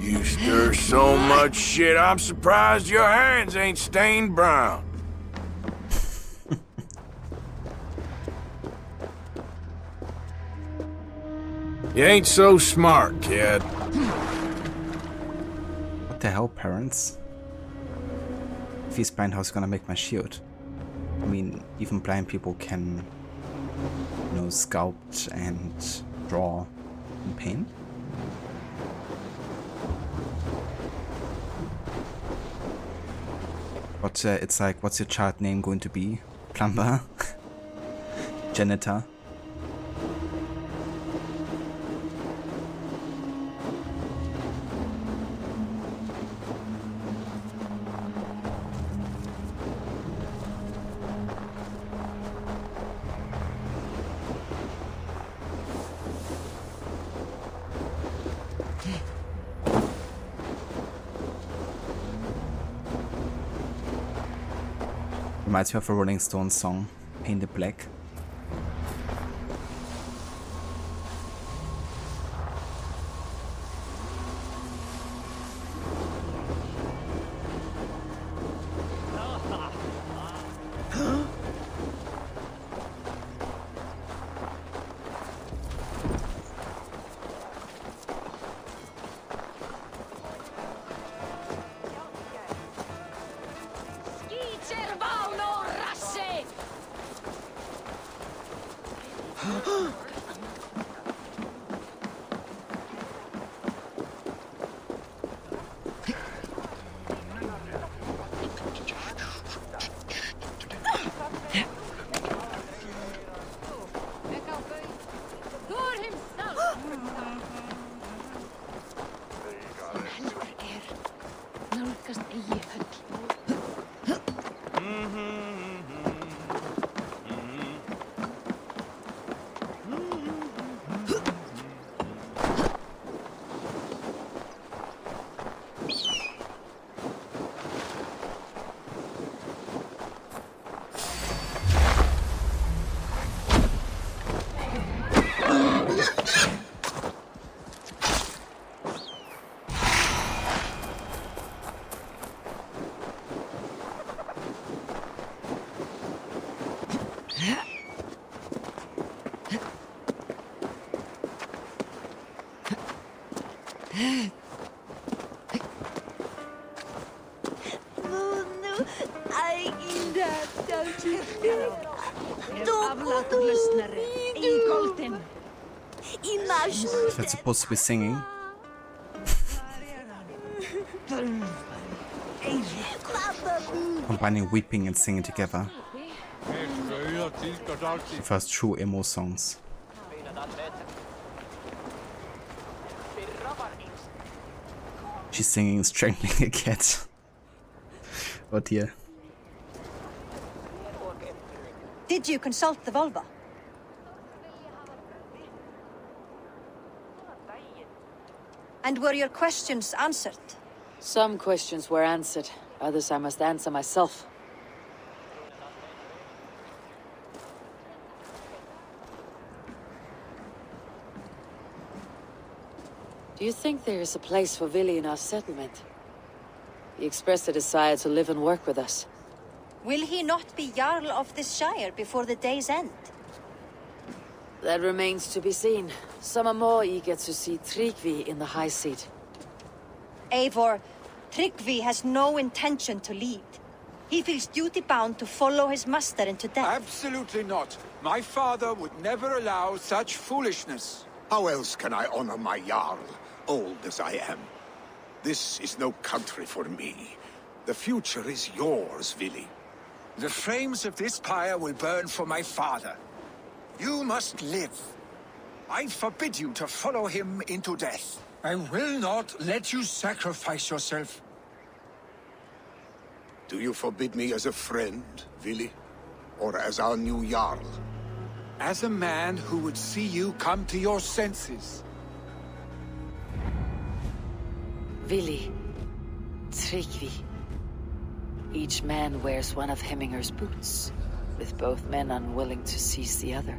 You stir so much shit, I'm surprised your hands ain't stained brown. You ain't so smart, kid. What the hell, parents? If he's blind, how's he gonna make my shield? I mean, even blind people can, you know, sculpt and draw in paint. But it's like, what's your child name going to be? Plumber? Janitor? Reminds me of a Rolling Stones song, Painted Black. That's supposed to be singing. Combining weeping and singing together. The first true emo songs. She's singing Strangling a Cat. Oh dear. Did you consult the Volva? And were your questions answered? Some questions were answered. Others I must answer myself. Do you think there is a place for Vili in our settlement? He expressed a desire to live and work with us. Will he not be Jarl of this shire before the day's end? That remains to be seen. Some are more eager to see Tryggvi in the high seat. Eivor, Tryggvi has no intention to lead. He feels duty-bound to follow his master into death. Absolutely not. My father would never allow such foolishness. How else can I honor my Jarl, old as I am? This is no country for me. The future is yours, Vili. The flames of this pyre will burn for my father. You must live. I forbid you to follow him into death. I will not let you sacrifice yourself. Do you forbid me as a friend, Vili? Or as our new Jarl? As a man who would see you come to your senses. Vili, Tryggvi. Each man wears one of Hemminger's boots, with both men unwilling to seize the other.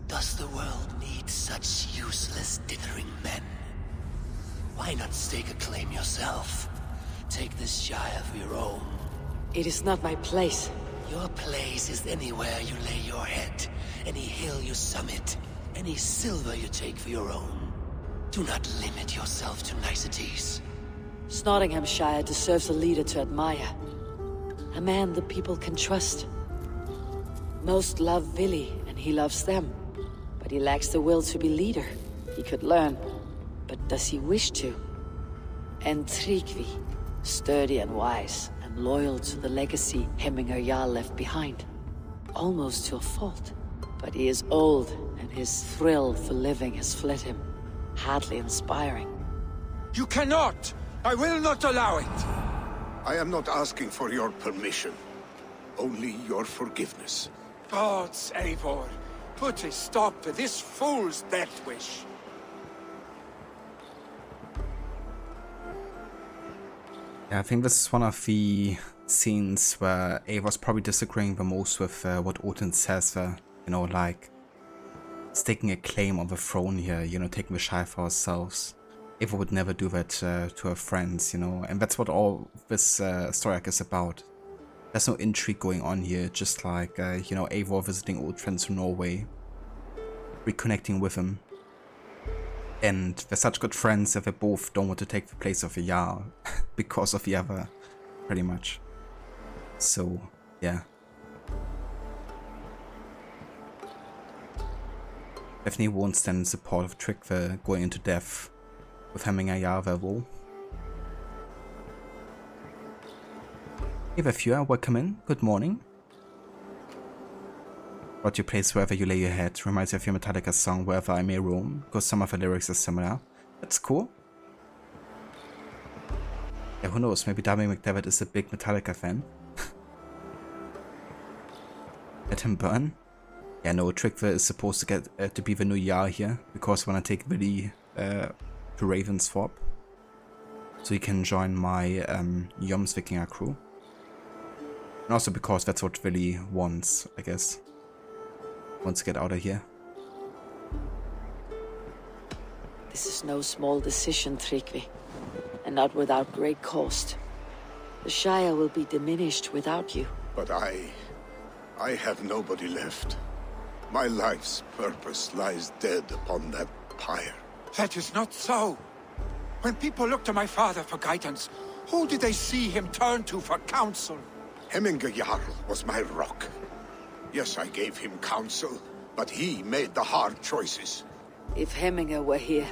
Does the world need such useless, dithering men? Why not stake a claim yourself? Take this shy of your own. It is not my place. Your place is anywhere you lay your head, any hill you summit, any silver you take for your own. Do not limit yourself to niceties. Snottinghamshire deserves a leader to admire. A man the people can trust. Most love Vili, and he loves them. But he lacks the will to be leader. He could learn, but does he wish to? And Tryggvi, sturdy and wise, and loyal to the legacy Hemminger Jarl left behind. Almost to a fault. But he is old, and his thrill for living has fled him. Hardly inspiring. You cannot! I will not allow it! I am not asking for your permission. Only your forgiveness. Gods, Eivor, put a stop to this fool's death wish. Yeah, I think this is one of the scenes where Eivor's probably disagreeing the most with what Odin says, you know, like staking a claim on the throne here, you know, taking the Shire for ourselves. Eivor would never do that to her friends, you know, and that's what all this story arc is about. There's no intrigue going on here, just like, you know, Eivor visiting old friends from Norway, reconnecting with him. And they're such good friends that they both don't want to take the place of a Jarl because of the other, pretty much. So, yeah. Definitely won't stand in support of Tryggvi going into death with Hemminger Jarl Werewolf. Hey there, viewer, welcome in. Good morning. Brought your place wherever you lay your head. Reminds you of your Metallica song, Wherever I May Roam, because some of the lyrics are similar. That's cool. Yeah, who knows, maybe Darby McDevitt is a big Metallica fan. Let him burn. Yeah, no, Tryggvi is supposed to get to be the new Jarl here, because when I take Vili to Ravensthorpe, so he can join my Jomsvikinger crew. And also because that's what Vili wants, I guess. Wants to get out of here. This is no small decision, Tryggvi, and not without great cost. The Shire will be diminished without you. But I have nobody left. My life's purpose lies dead upon that pyre. That is not so. When people look to my father for guidance, who did they see him turn to for counsel? Hemminger Jarl was my rock. Yes, I gave him counsel, but he made the hard choices. If Hemminger were here,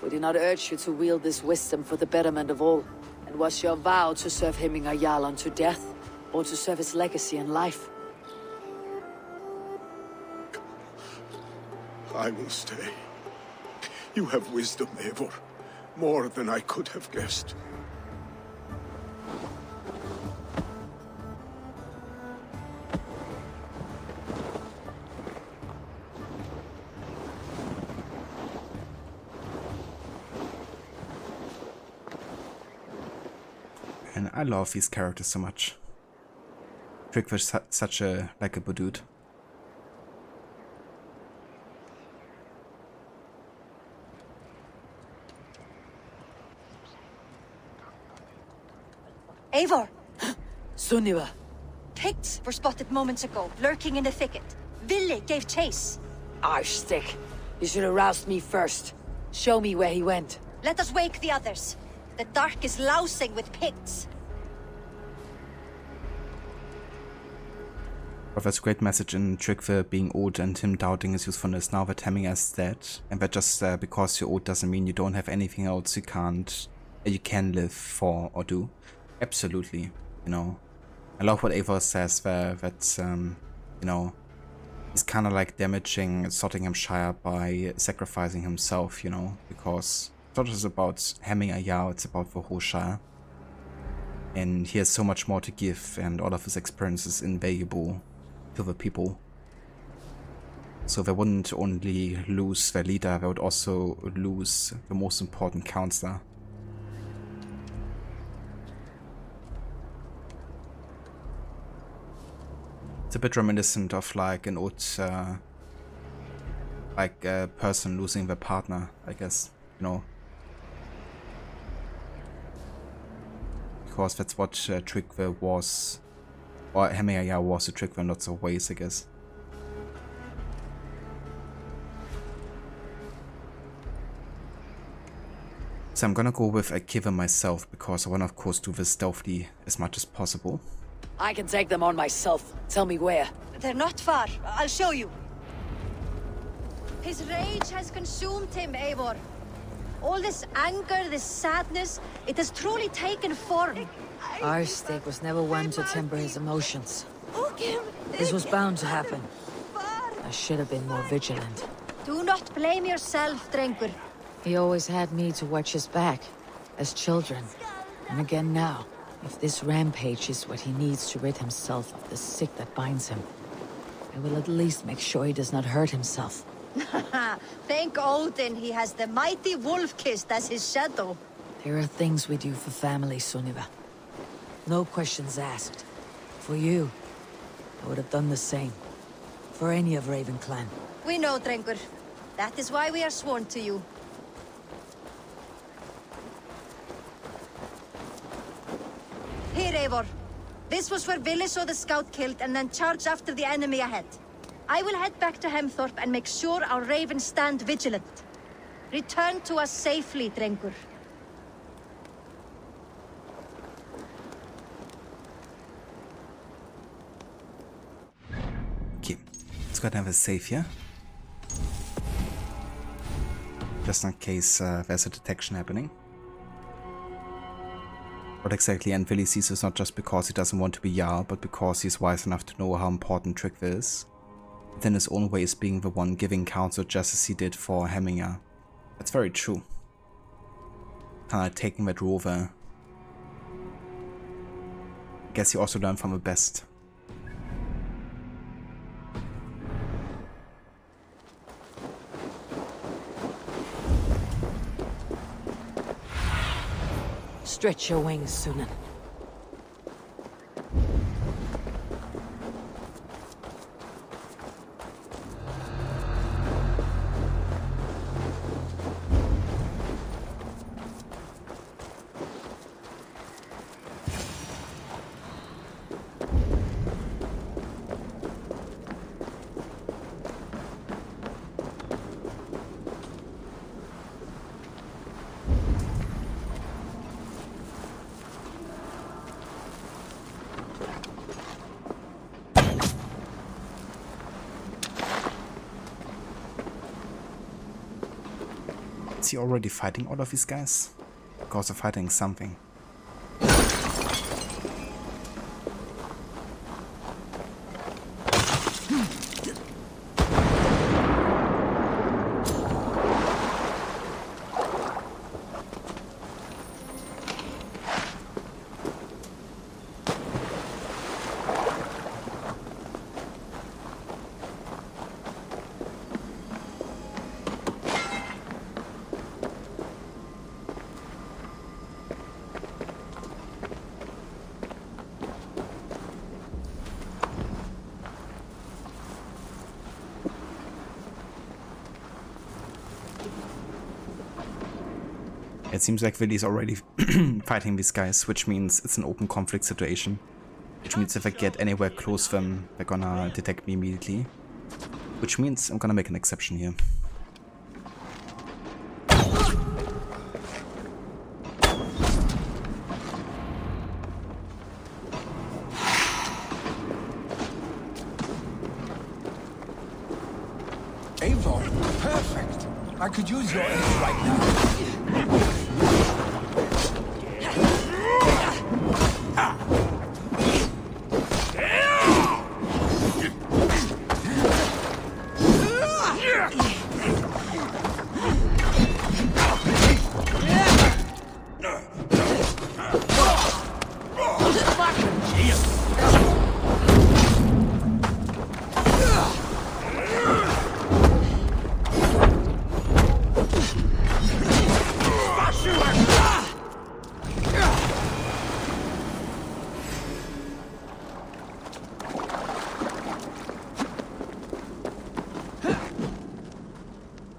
would he not urge you to wield this wisdom for the betterment of all? And was your vow to serve Hemminger Jarl unto death, or to serve his legacy in life? I will stay. You have wisdom, Eivor. More than I could have guessed. And I love these characters so much. Tryggvi's such a likable dude. Eivor! Sunniva! Picts were spotted moments ago, lurking in the thicket. Vili gave chase. Arshstick! You should have roused me first. Show me where he went. Let us wake the others. The dark is lousing with Picts. But there's a great message in Tryggvi being old and him doubting his usefulness now that Hemminger is dead. And that just because you're old doesn't mean you don't have anything else you can live for or do. Absolutely, you know. I love what Eivor says there, that, you know, he's kind of like damaging Nottinghamshire by sacrificing himself, you know, because it's not just about Hemminger Jarl, it's about the whole Shire. And he has so much more to give, and all of his experience is invaluable to the people. So they wouldn't only lose their leader, they would also lose the most important counselor. It's a bit reminiscent of like an old, like a person losing their partner, I guess, you know. Because that's what Tryggve was, or Hemminger Jarl was to Tryggve in lots of ways, I guess. So I'm gonna go with a Kiva myself, because I wanna of course do this stealthily as much as possible. I can take them on myself. Tell me where. They're not far. I'll show you. His rage has consumed him, Eivor. All this anger, this sadness, it has truly taken form. Our stake was never one to temper his emotions. This was bound to happen. I should have been more vigilant. Do not blame yourself, Drengur. He always had me to watch his back, as children. And again now, if this rampage is what he needs to rid himself of the sick that binds him, I will at least make sure he does not hurt himself. Thank Odin he has the mighty Wolf-Kissed as his shadow. There are things we do for family, Sunniva. No questions asked. For you, I would have done the same. For any of Raven clan. We know, Drengur. That is why we are sworn to you. Here, Eivor. This was where Vili saw the scout killed and then charged after the enemy ahead. I will head back to Hemthorpe and make sure our ravens stand vigilant. Return to us safely, Drengur. Okay, let's go and have a save here. Just in case there's a detection happening. What exactly and Vili sees is not just because he doesn't want to be Jarl, but because he's wise enough to know how important Tryggve is. Within his own ways being the one giving counsel just as he did for Hemminger. That's very true. Kinda taking that rover. I guess he also learned from the best. Stretch your wings, Sunan. Is he already fighting all of these guys? Because they're fighting something. It seems like Vili's already fighting these guys, which means it's an open conflict situation. Which means if I get anywhere close to them, they're gonna detect me immediately. Which means I'm gonna make an exception here. Eivor, perfect. I could use your aid right now.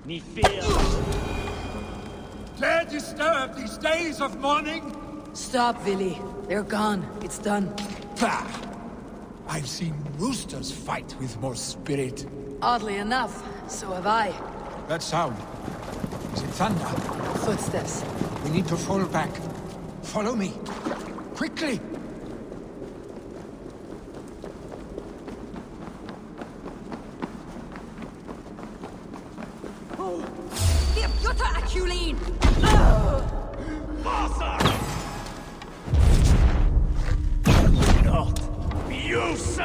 Me fear. Dare disturb these days of mourning? Stop, Villy. They're gone. It's done. Bah! I've seen roosters fight with more spirit. Oddly enough, so have I. That sound. Is it thunder? Footsteps. We need to fall back. Follow me. Quickly! Jutta Aculene! Not you, sir!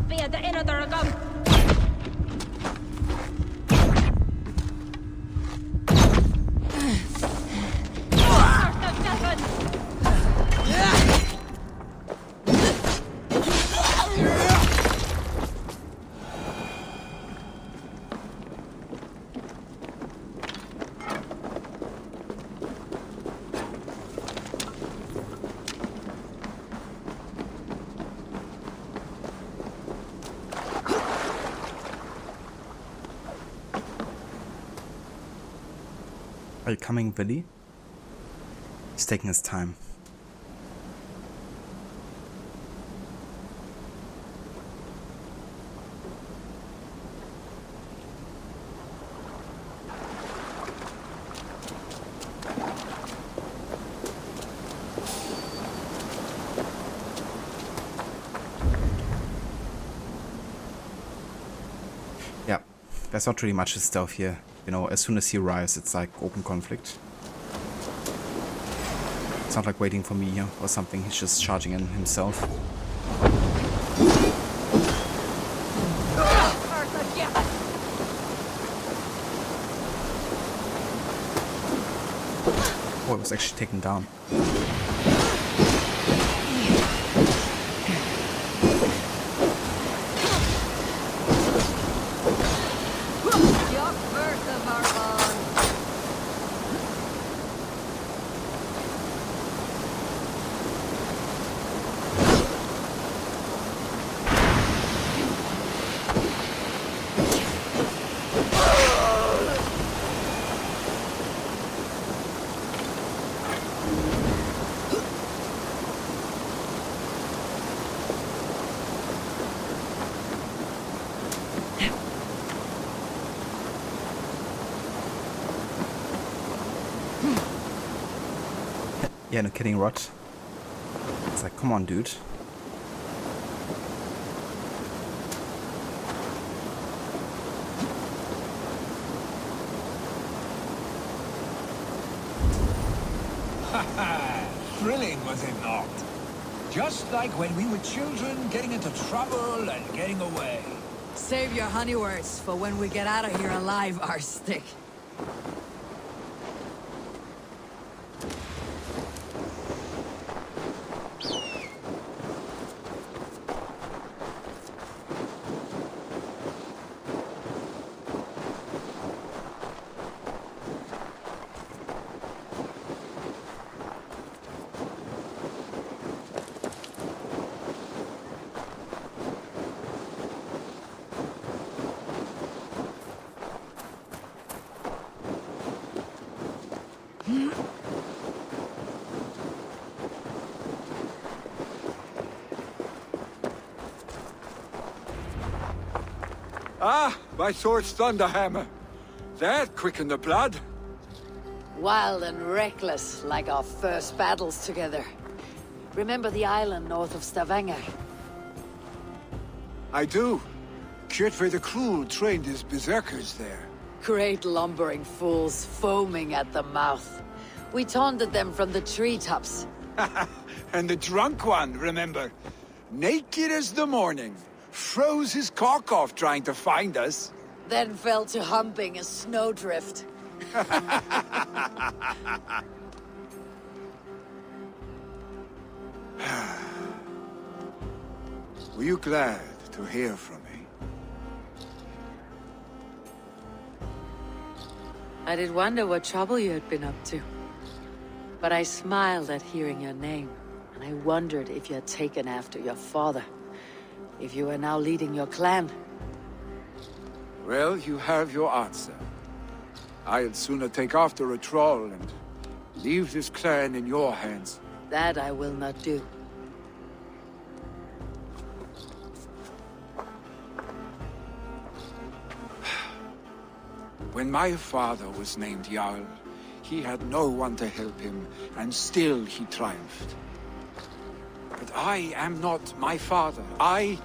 Be the inner Durgam! Are you coming, Villy? He's taking his time. Yeah, there's not really much stealth here. You know, as soon as he arrives, it's like open conflict. It's not like waiting for me here or something, he's just charging in himself. Oh, it was actually taken down. Yeah, no kidding, Rod. It's like, come on, dude. Haha! Thrilling, was it not? Just like when we were children, getting into trouble and getting away. Save your honey words for when we get out of here alive, Arstick. Ah, my sword's thunderhammer. That quickened the blood. Wild and reckless, like our first battles together. Remember the island north of Stavanger? I do. Kjotve the Cruel trained his berserkers there. Great lumbering fools, foaming at the mouth. We taunted them from the treetops. And the drunk one, remember? Naked as the morning. Froze his cock off trying to find us. Then fell to humping a snowdrift. Were you glad to hear from me? I did wonder what trouble you had been up to. But I smiled at hearing your name, and I wondered if you had taken after your father. If you were now leading your clan. Well, you have your answer. I'd sooner take after a troll and leave this clan in your hands. That I will not do. When my father was named Jarl, he had no one to help him, and still he triumphed. But I am not my father. I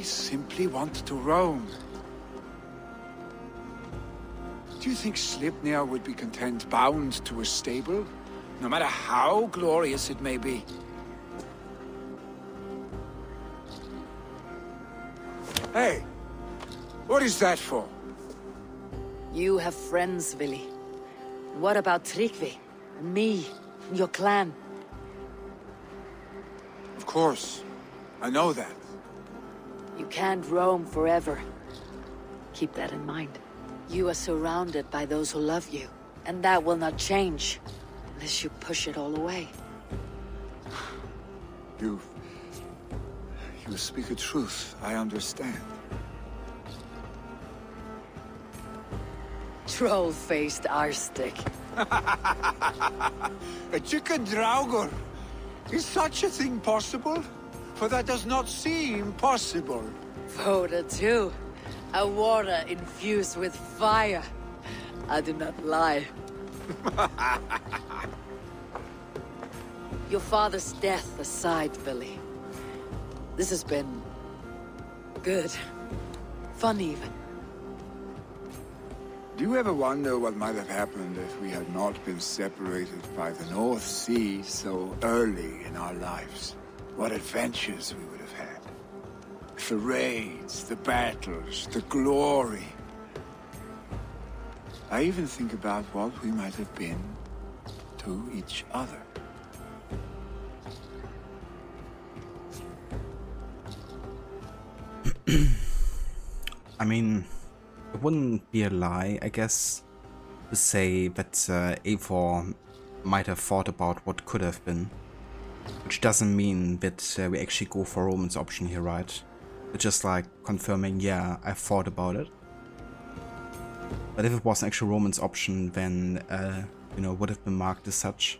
simply want to roam. Do you think Sleipnir would be content bound to a stable, no matter how glorious it may be? Hey, what is that for? You have friends, Vili. What about Tryggvi? And me? And your clan? Of course. I know that. You can't roam forever. Keep that in mind. You are surrounded by those who love you. And that will not change. Unless you push it all away. You speak a truth. I understand. Troll-faced arstick. A chicken draugr. Is such a thing possible? For that does not seem possible. Voda too. A water infused with fire. I do not lie. Your father's death aside, Vili. This has been... good. Fun even. Do you ever wonder what might have happened if we had not been separated by the North Sea so early in our lives? What adventures we would have had. The raids, the battles, the glory. I even think about what we might have been to each other. I mean, it wouldn't be a lie, I guess, to say that Eivor might have thought about what could have been. Which doesn't mean that we actually go for Roman's option here, right? It's just like confirming, yeah, I thought about it. But if it was an actual Roman's option, then, you know, it would have been marked as such.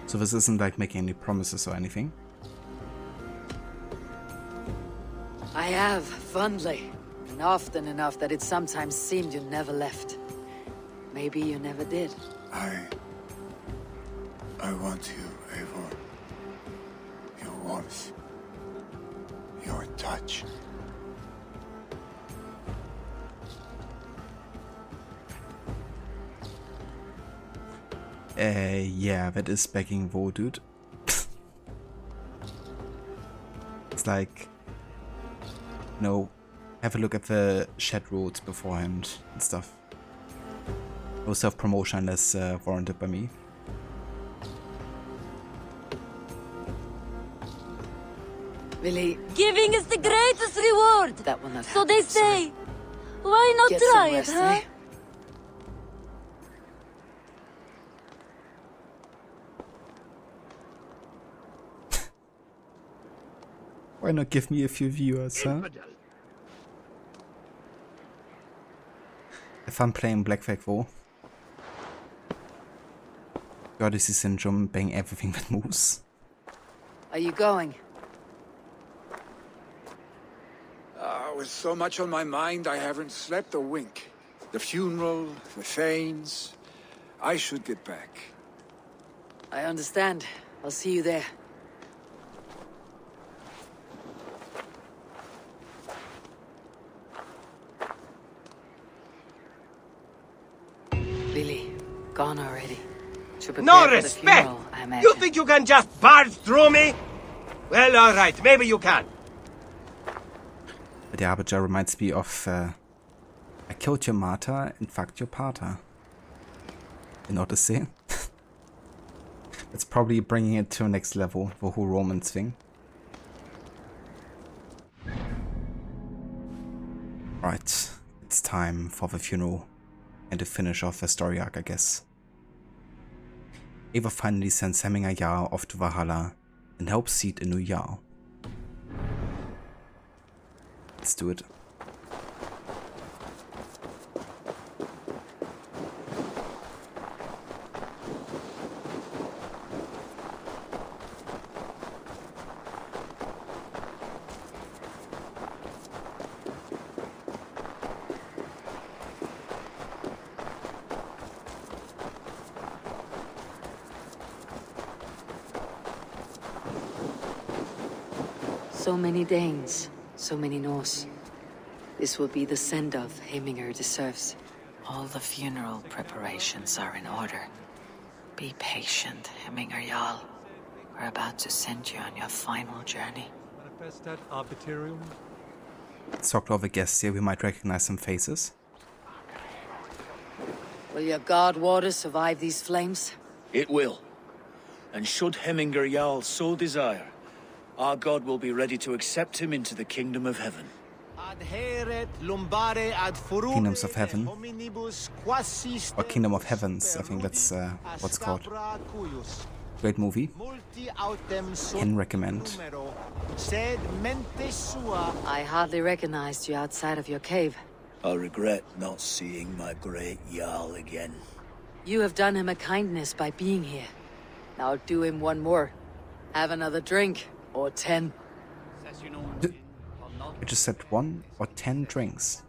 So this isn't like making any promises or anything. I have, fondly. And often enough that it sometimes seemed you never left. Maybe you never did. I want you, Eivor. Your warmth. Your touch. Yeah, that is begging Vo, dude. It's like, you know, have a look at the chat rules beforehand and stuff. No self-promotion unless warranted by me. Vili. Giving is the greatest reward. That will not happen. So they say. Why not Get try some it, rest, huh? eh? Why not give me a few viewers, huh? Have fun playing Black Flag Vo. Odyssey Syndrome, bang everything that moves. Are you going? With so much on my mind, I haven't slept a wink. The funeral, the Thanes. I should get back. I understand. I'll see you there. Vili, gone already. To prepare No for the respect! funeral, I imagine. You think you can just barge through me? Well, alright, maybe you can. The Arbiter reminds me of I killed your martyr and fucked your pater. You know what to say? It's probably bringing it to a next level, the whole Romans thing. Right, It's time for the funeral and the finish of the story arc, I guess. Eivor finally sends Hemminger Jarl off to Valhalla and helps seat a new Jarl. Let's do it. So many Danes, so many Norse. This will be the send-off Hemminger deserves. All the funeral preparations are in order. Be patient, Hemminger Jarl. We're about to send you on your final journey. Let's talk to all the guests here. We might recognize some faces. Will your god water survive these flames? It will. And should Hemminger Jarl so desire, our god will be ready to accept him into the kingdom of heaven. Kingdoms of Heaven. Or Kingdom of Heavens, I think that's what's called. Great movie. Can recommend. I hardly recognized you outside of your cave. I regret not seeing my great Jarl again. You have done him a kindness by being here. Now do him one more. Have another drink. Or 10. I just said 1 or 10 drinks.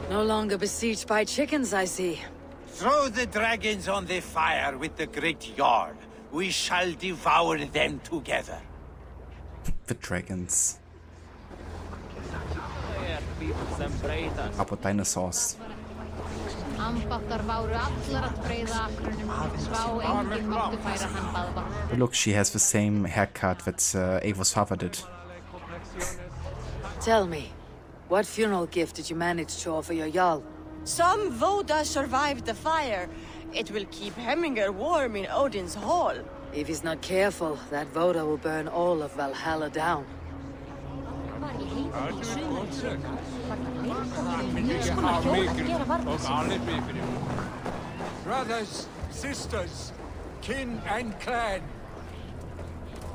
No longer besieged by chickens, I see. Throw the dragons on the fire with the great Jarl. We shall devour them together. The dragons. About dinosaurs. But look, she has the same haircut that Eivor's father did. Tell me, what funeral gift did you manage to offer your Jarl? Some Voda survived the fire. It will keep Hemminger warm in Odin's hall. If he's not careful, that Voda will burn all of Valhalla down. Brothers, sisters, kin and clan.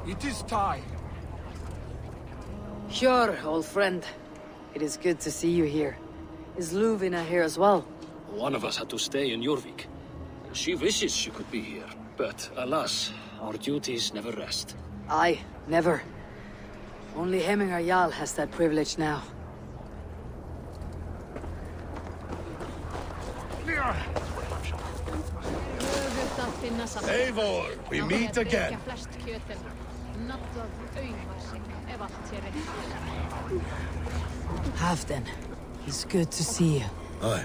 It is time. Sure, old friend. It is good to see you here. Is Luvina here as well? One of us had to stay in Jorvik. She wishes she could be here, but alas, our duties never rest. Aye, never. Only Hemminger Jarl has that privilege now. Eivor, we meet again. Halfdan, it's good to see you. Aye.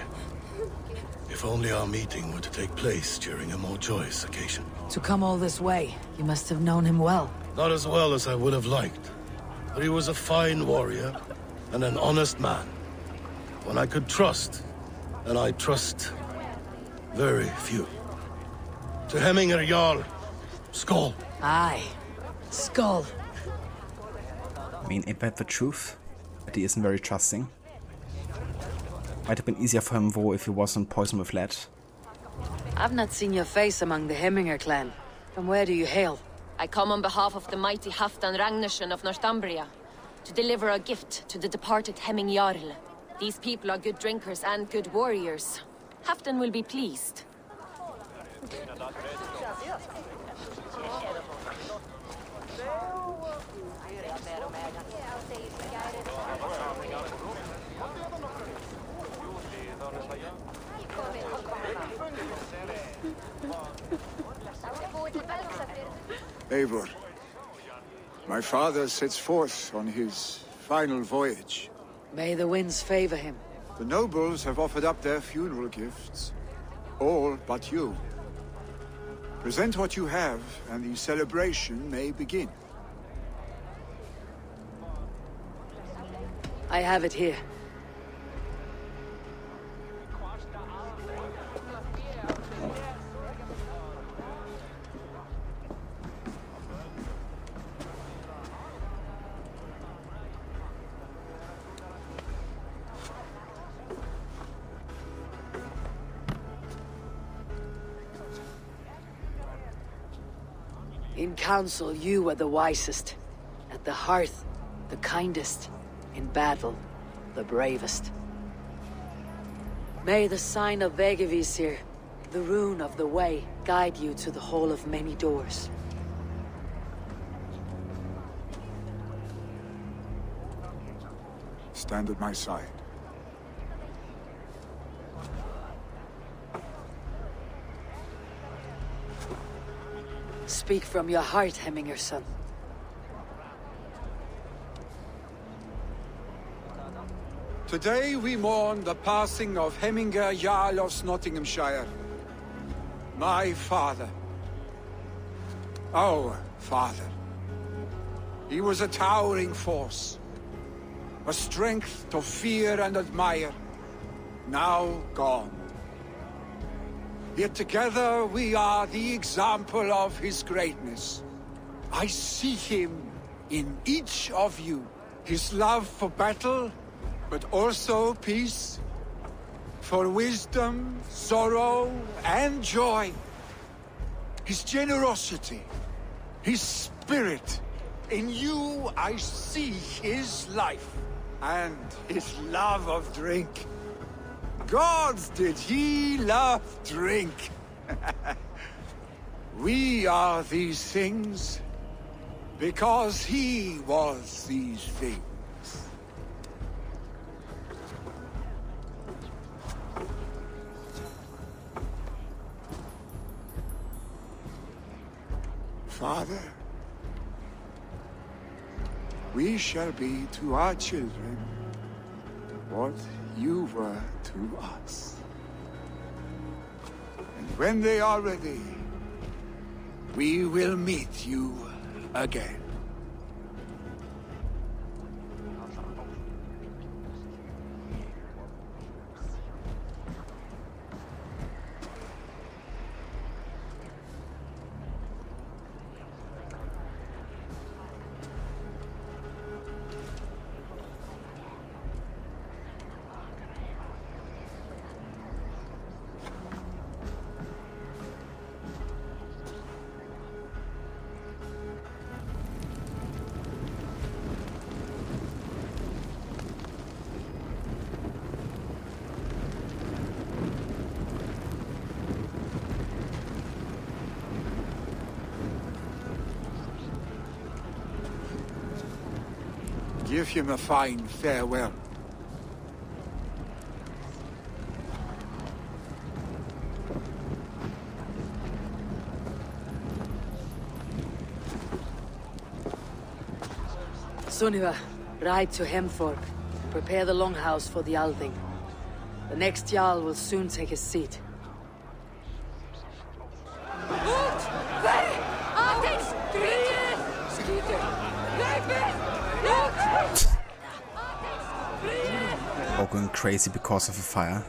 If only our meeting were to take place during a more joyous occasion. To come all this way, you must have known him well. Not as well as I would have liked. But he was a fine warrior and an honest man. One I could trust, and I trust very few. To Hemminger Jarl, Skull. Aye, Skull. I mean, ain't that the truth? That he isn't very trusting. Might have been easier for him though if he wasn't poisoned with lead. I've not seen your face among the Hemminger clan. From where do you hail? I come on behalf of the mighty Halfdan Ragnarsson of Northumbria to deliver a gift to the departed Hemming Jarl. These people are good drinkers and good warriors. Halfdan will be pleased. Eivor, my father sets forth on his final voyage. May the winds favor him. The nobles have offered up their funeral gifts. All but you. Present what you have, and the celebration may begin. I have it here. In council, you were the wisest. At the hearth, the kindest. In battle, the bravest. May the sign of LEGACIES, the rune of the way, guide you to the hall of many doors. Stand at my side. Speak from your heart, Hemminger son. Today we mourn the passing of Hemminger Jarl of Nottinghamshire. My father. Our father. He was a towering force. A strength to fear and admire. Now gone. Yet together we are the example of his greatness. I see him in each of you. His love for battle, but also peace. For wisdom, sorrow, and joy. His generosity, his spirit. In you I see his life, and his love of drink. Gods, did he love drink! We are these things because he was these things. Father, we shall be to our children what you were to us. And when they are ready, we will meet you again. Give him a fine farewell. Sunniva, ride to Hemthorpe. Prepare the longhouse for the Althing. The next Jarl will soon take his seat. All going crazy because of a fire.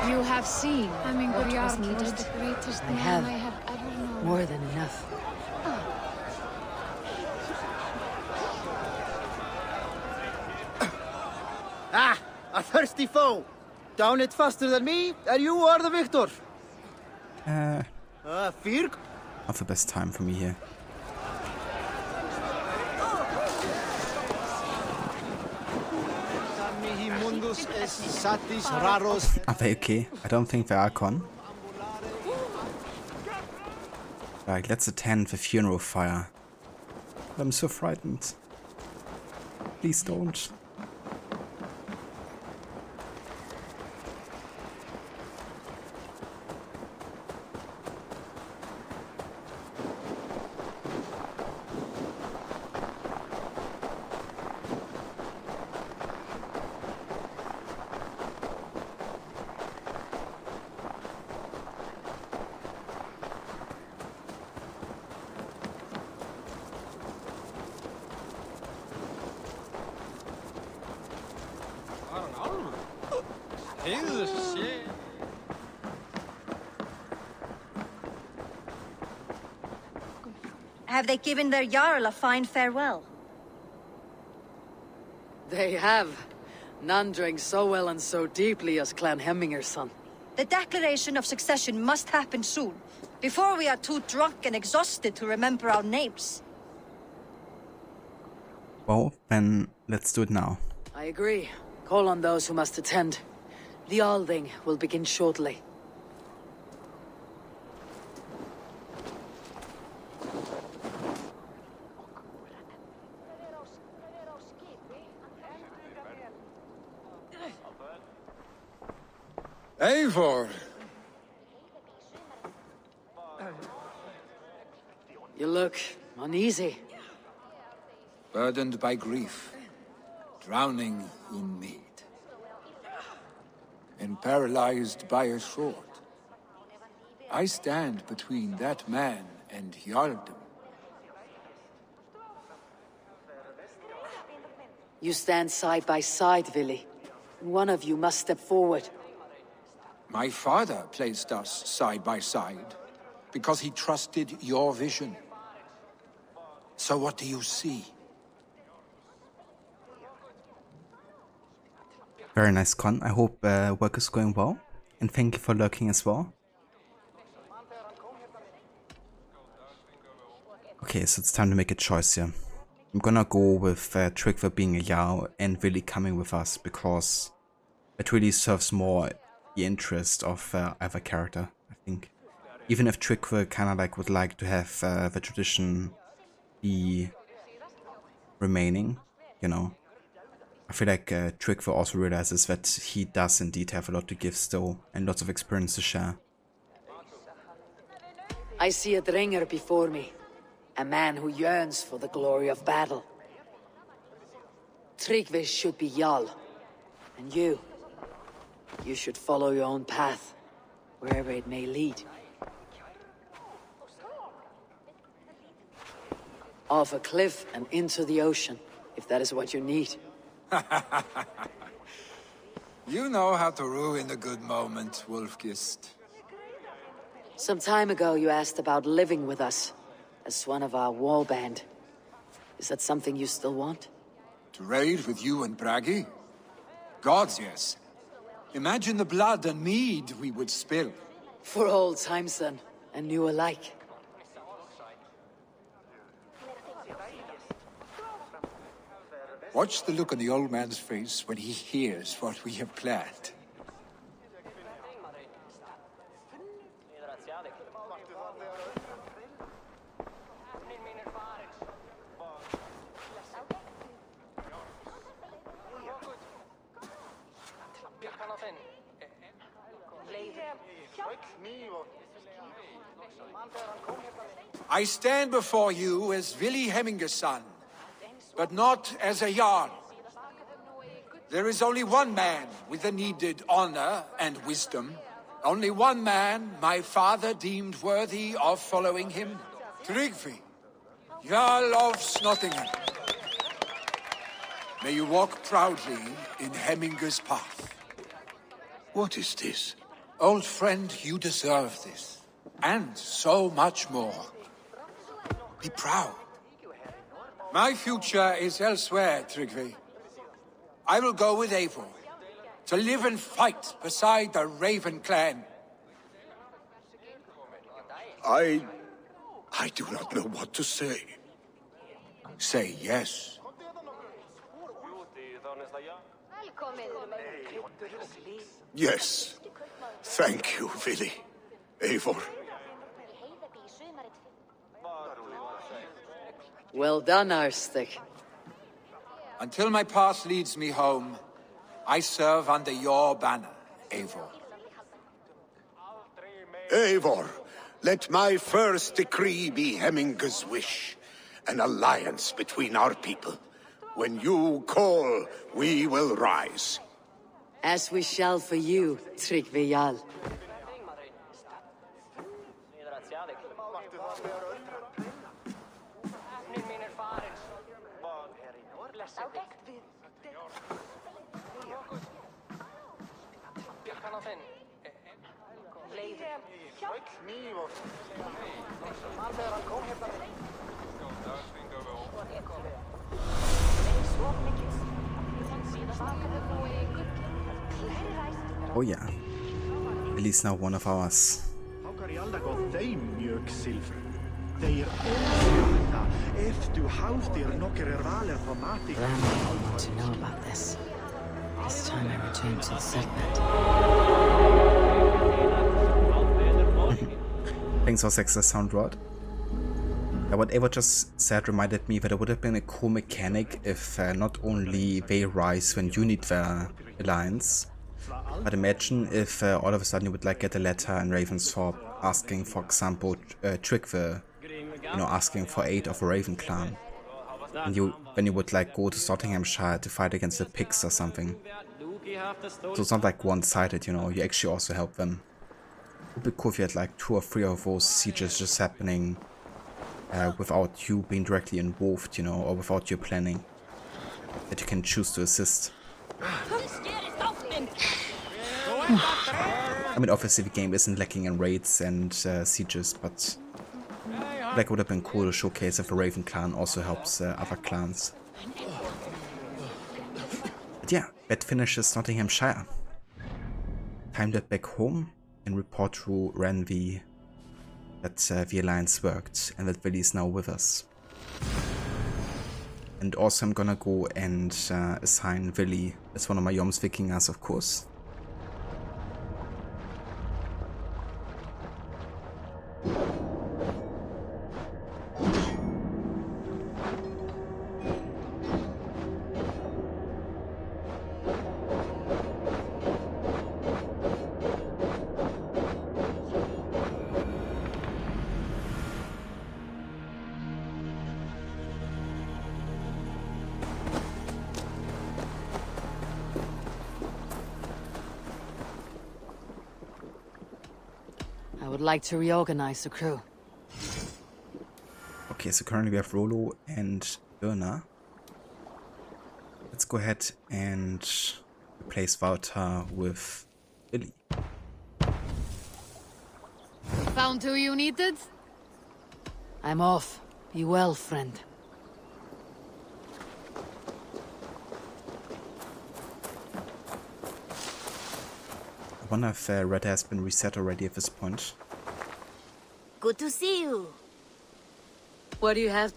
You have seen what was needed. The greatest I man have. I have ever known. More than enough. Ah, a thirsty foe. Down it faster than me, and you are the victor. Firk? Not the best time for me here. Are they okay? I don't think they are, Con. Like, let's attend the funeral fire. I'm so frightened. Please don't. Have they given their Jarl a fine farewell? They have. None drank so well and so deeply as Clan Hemminger's son. The declaration of succession must happen soon, before we are too drunk and exhausted to remember our names. Well, then let's do it now. I agree. Call on those who must attend. The Althing will begin shortly. Eivor! You look uneasy. Burdened by grief, drowning in mead, and paralyzed by a sword. I stand between that man and Jarldom. You stand side by side, Vili. One of you must step forward. My father placed us side by side because he trusted your vision. So what do you see? Very nice, Con. I hope work is going well. And thank you for lurking as well. Okay, so it's time to make a choice here. I'm gonna go with Tryggve being a Jarl and Vili coming with us, because it really serves more the interest of either character, I think. Even if Tryggve kinda like would like to have the tradition be remaining, you know. I feel like Tryggve also realizes that he does indeed have a lot to give still, and lots of experience to share. I see a Dringer before me. A man who yearns for the glory of battle. Tryggve should be Jarl. And you should follow your own path, wherever it may lead. Off a cliff and into the ocean, if that is what you need. You know how to ruin a good moment, Wolfgist. Some time ago you asked about living with us, as one of our war band. Is that something you still want? To raid with you and Bragi? Gods, yes. Imagine the blood and mead we would spill. For old times then, and new alike. Watch the look on the old man's face when he hears what we have planned. I stand before you as Vili Hemminger's son, but not as a Jarl. There is only one man with the needed honor and wisdom. Only one man my father deemed worthy of following him. Tryggve, Jarl of Snotingham. May you walk proudly in Hemminger's path. What is this? Old friend, you deserve this. And so much more. Be proud. My future is elsewhere, Tryggve. I will go with Eivor, to live and fight beside the Raven clan. I do not know what to say. Say yes. Yes. Thank you, Vili. Eivor. Well done, Arstic. Until my path leads me home, I serve under your banner, Eivor. Eivor, let my first decree be Hemminger's wish. An alliance between our people. When you call, we will rise. As we shall for you, Tryggve Jarl. Oh yeah. At least now one of ours. Ram will want to know about this. This time I return to the settlement. Thanks for Sex's sound rod. Yeah, what Ava just said reminded me that it would have been a cool mechanic if not only they rise when you need the alliance, but imagine if all of a sudden you would like get a letter in Ravensthorpe asking, for example, Trigve, you know, asking for aid of a Raven clan. And when you would like go to Nottinghamshire to fight against the pigs or something. So it's not like one-sided, you know, you actually also help them. It would be cool if you had like 2 or 3 of those sieges just happening without you being directly involved, you know, or without your planning. That you can choose to assist. I mean, obviously the game isn't lacking in raids and sieges, but like, it would have been cool to showcase if the Raven clan also helps other clans. But yeah, that finishes Nottinghamshire. Time to get back home and report to Ranvi that the alliance worked and that Willy is now with us. And also I'm gonna go and assign Willy as one of my Joms Vikingers, of course. I would like to reorganize the crew. Okay, so currently we have Rolo and Erna. Let's go ahead and replace Valta with Billy. Found who you needed? I'm off. Be well, friend. I wonder if Red has been reset already at this point. Good to see you. What do you have?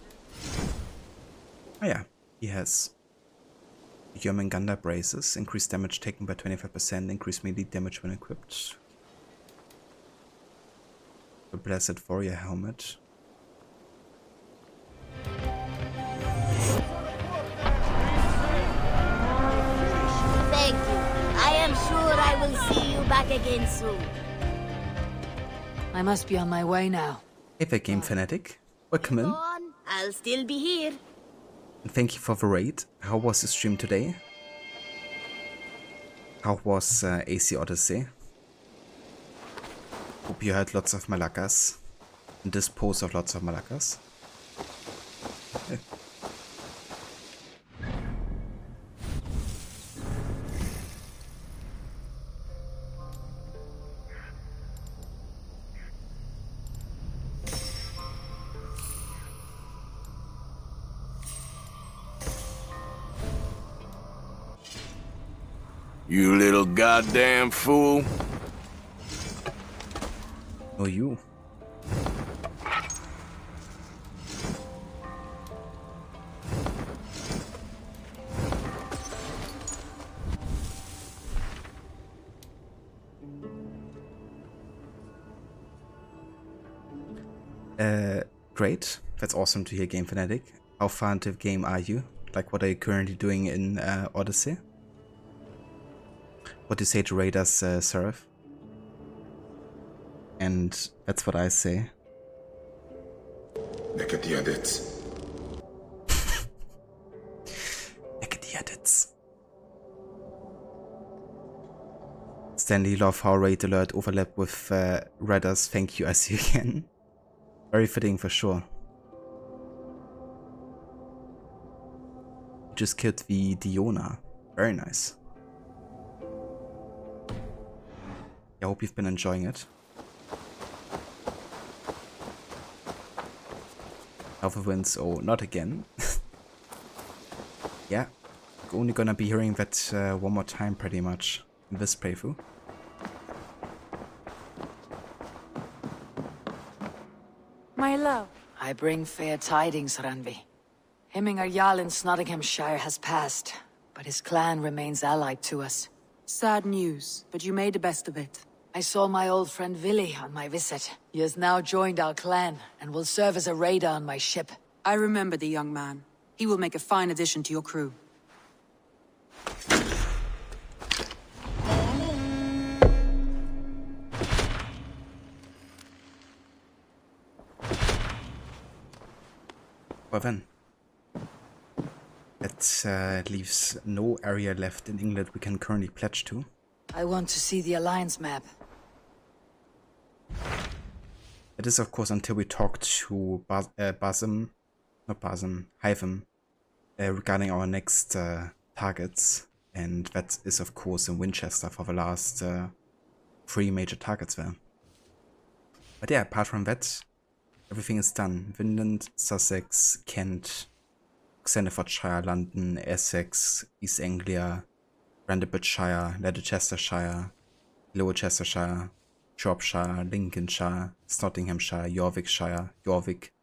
Oh yeah, he has German Gundam braces, increased damage taken by 25%, increased melee damage when equipped. The Blessed Warrior helmet. Thank you. I am sure I will see you back again soon. I must be on my way now. Hey there, Game Fanatic. Welcome in. Go on. I'll still be here. And thank you for the raid. How was the stream today? How was AC Odyssey? Hope you heard lots of Malakas. And dispose of lots of Malakas. You little goddamn fool. Oh, you. Great. That's awesome to hear, Game Fanatic. How far into the game are you? Like, what are you currently doing in Odyssey? What do you say to Raiders, Seraph? And that's what I say. Look at the edits. Look at the edits. Stanley, love how Raid Alert overlap with Raiders. Thank you, I see you again. Very fitting for sure. Just killed the Diona. Very nice. I hope you've been enjoying it. Alpha wins, oh, not again. Yeah, only gonna be hearing that one more time pretty much in this playthrough. my love. I bring fair tidings, Ranvi. Hemminger Jarl in Snottinghamshire has passed, but his clan remains allied to us. Sad news, but you made the best of it. I saw my old friend Willi on my visit. He has now joined our clan, and will serve as a raider on my ship. I remember the young man. He will make a fine addition to your crew. Well then, that leaves no area left in England we can currently pledge to. I want to see the Alliance map. It is, of course, until we talk to Hyvam, regarding our next targets, and that is, of course, in Winchester for the last 3 major targets there. But yeah, apart from that, everything is done. Vinland, Sussex, Kent, Xenofordshire, London, Essex, East Anglia, Brandenburgshire, Leicestershire, Gloucestershire, Shropshire, Lincolnshire, Nottinghamshire, Yorkshire, York.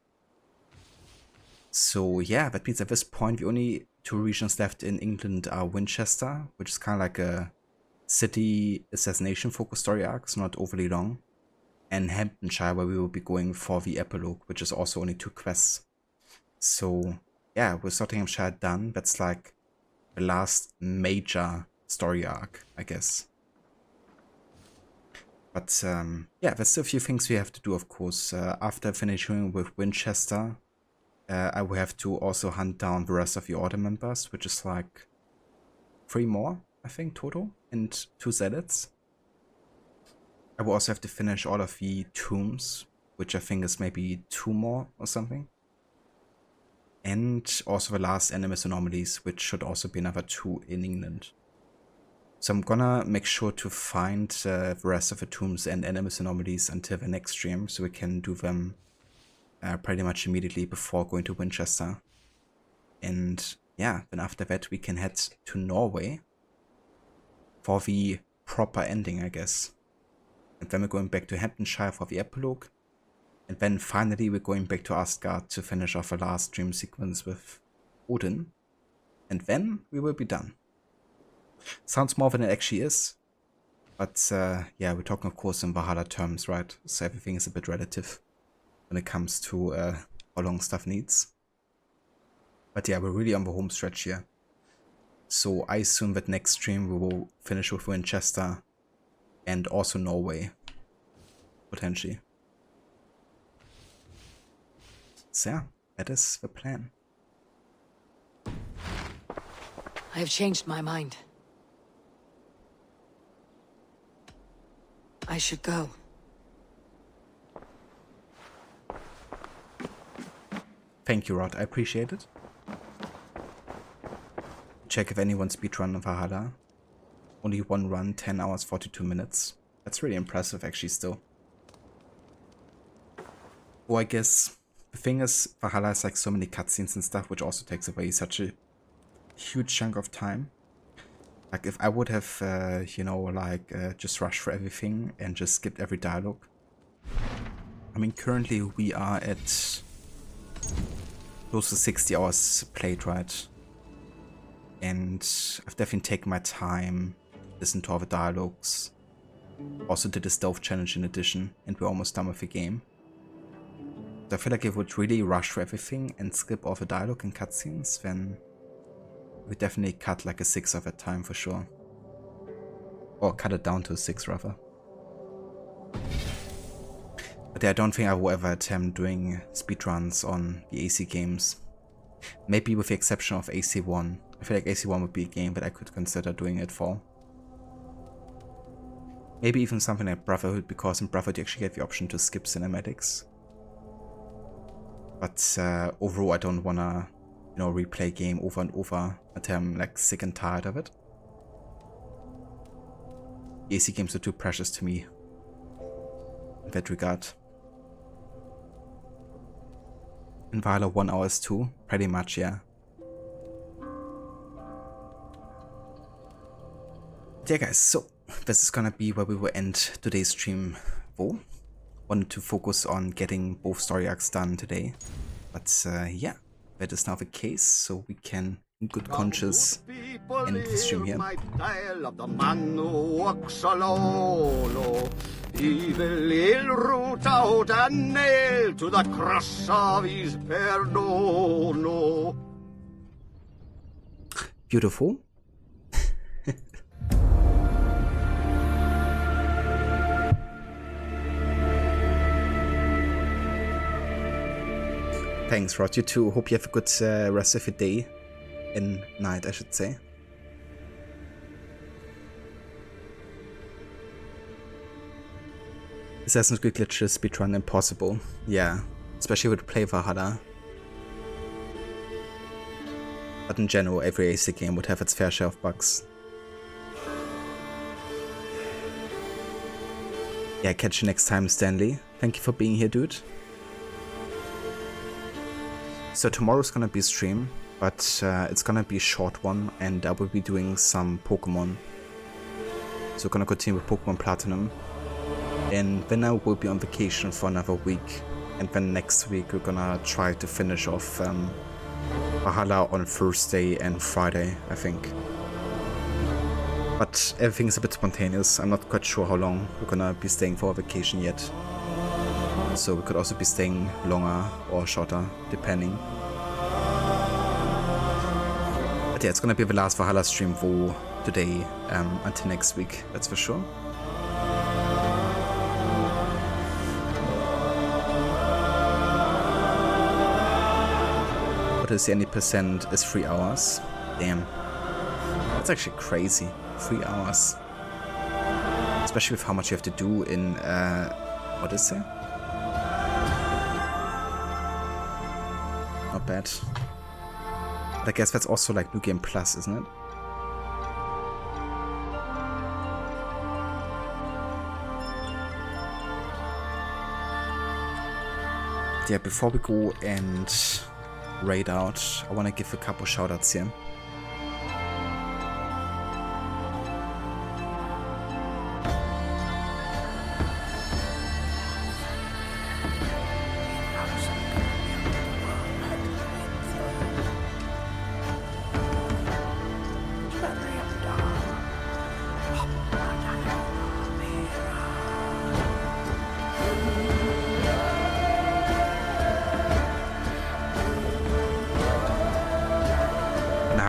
So yeah, that means at this point the only 2 regions left in England are Winchester, which is kind of like a city assassination focused story arc, so not overly long, and Hamptonshire, where we will be going for the epilogue, which is also only 2 quests. So yeah, with Nottinghamshire done, that's like the last major story arc, I guess. But yeah, there's still a few things we have to do, of course. After finishing with Winchester, I will have to also hunt down the rest of the Order members, which is like 3 more, I think, total, and 2 zealots. I will also have to finish all of the tombs, which I think is maybe 2 more or something. And also the last Animus Anomalies, which should also be another 2 in England. So I'm gonna make sure to find the rest of the tombs and Animus Anomalies until the next stream, so we can do them pretty much immediately before going to Winchester. And yeah, then after that we can head to Norway for the proper ending, I guess. And then we're going back to Hamptonshire for the epilogue. And then finally we're going back to Asgard to finish off the last dream sequence with Odin. And then we will be done. Sounds more than it actually is. But yeah, we're talking, of course, in Valhalla terms, right? So everything is a bit relative when it comes to how long stuff needs. But yeah, we're really on the home stretch here. So I assume that next stream we will finish with Winchester and also Norway, potentially. So yeah, that is the plan. I have changed my mind. I should go. Thank you, Rod. I appreciate it. Check if anyone speedrun Valhalla. Only 1 run, 10 hours, 42 minutes. That's really impressive, actually, still. Oh, I guess the thing is, Valhalla has like so many cutscenes and stuff, which also takes away such a huge chunk of time. Like, if I would have, you know, like, just rushed for everything and just skipped every dialogue. I mean, currently we are at close to 60 hours played, right? And I've definitely taken my time, listened to all the dialogues. Also did a stealth challenge in addition, and we're almost done with the game. So I feel like if we would really rush for everything and skip all the dialogue and cutscenes, then we definitely cut like a 6 of that time for sure. Or cut it down to a 6 rather. But yeah, I don't think I will ever attempt doing speedruns on the AC games. Maybe with the exception of AC1. I feel like AC1 would be a game that I could consider doing it for. Maybe even something like Brotherhood, because in Brotherhood you actually get the option to skip cinematics. But overall I don't wanna, you know, replay a game over and over until I'm like sick and tired of it. The AC games are too precious to me in that regard. In Valhalla 1 hour is 2, pretty much, yeah. Yeah guys, so this is gonna be where we will end today's stream for. wanted to focus on getting both story arcs done today. But yeah, that is now the case, so we can, in good conscience, end the stream here. Of the man who walks alone, he will root out and nail to the cross of his perdono. Beautiful. Thanks, Rod. You too. Hope you have a good rest of your day. In night, I should say. Assassin's Creed glitches speedrun impossible. Yeah, especially with play Valhalla. But in general, every AC game would have its fair share of bugs. Yeah, catch you next time, Stanley. Thank you for being here, dude. So tomorrow's gonna be a stream, but it's gonna be a short one, and I will be doing some Pokemon. So gonna continue with Pokemon Platinum, and then I will be on vacation for another week, and then next week we're gonna try to finish off Valhalla on Thursday and Friday, I think. But everything's a bit spontaneous. I'm not quite sure how long we're gonna be staying for our vacation yet. So we could also be staying longer or shorter, depending. But yeah, it's gonna be the last Valhalla stream for today until next week, that's for sure. What is the any percent is 3 hours? Damn. That's actually crazy. 3 hours. Especially with how much you have to do in, what is it? Not bad. But I guess that's also like New Game Plus, isn't it? Yeah, before we go and raid out, I want to give a couple shoutouts here.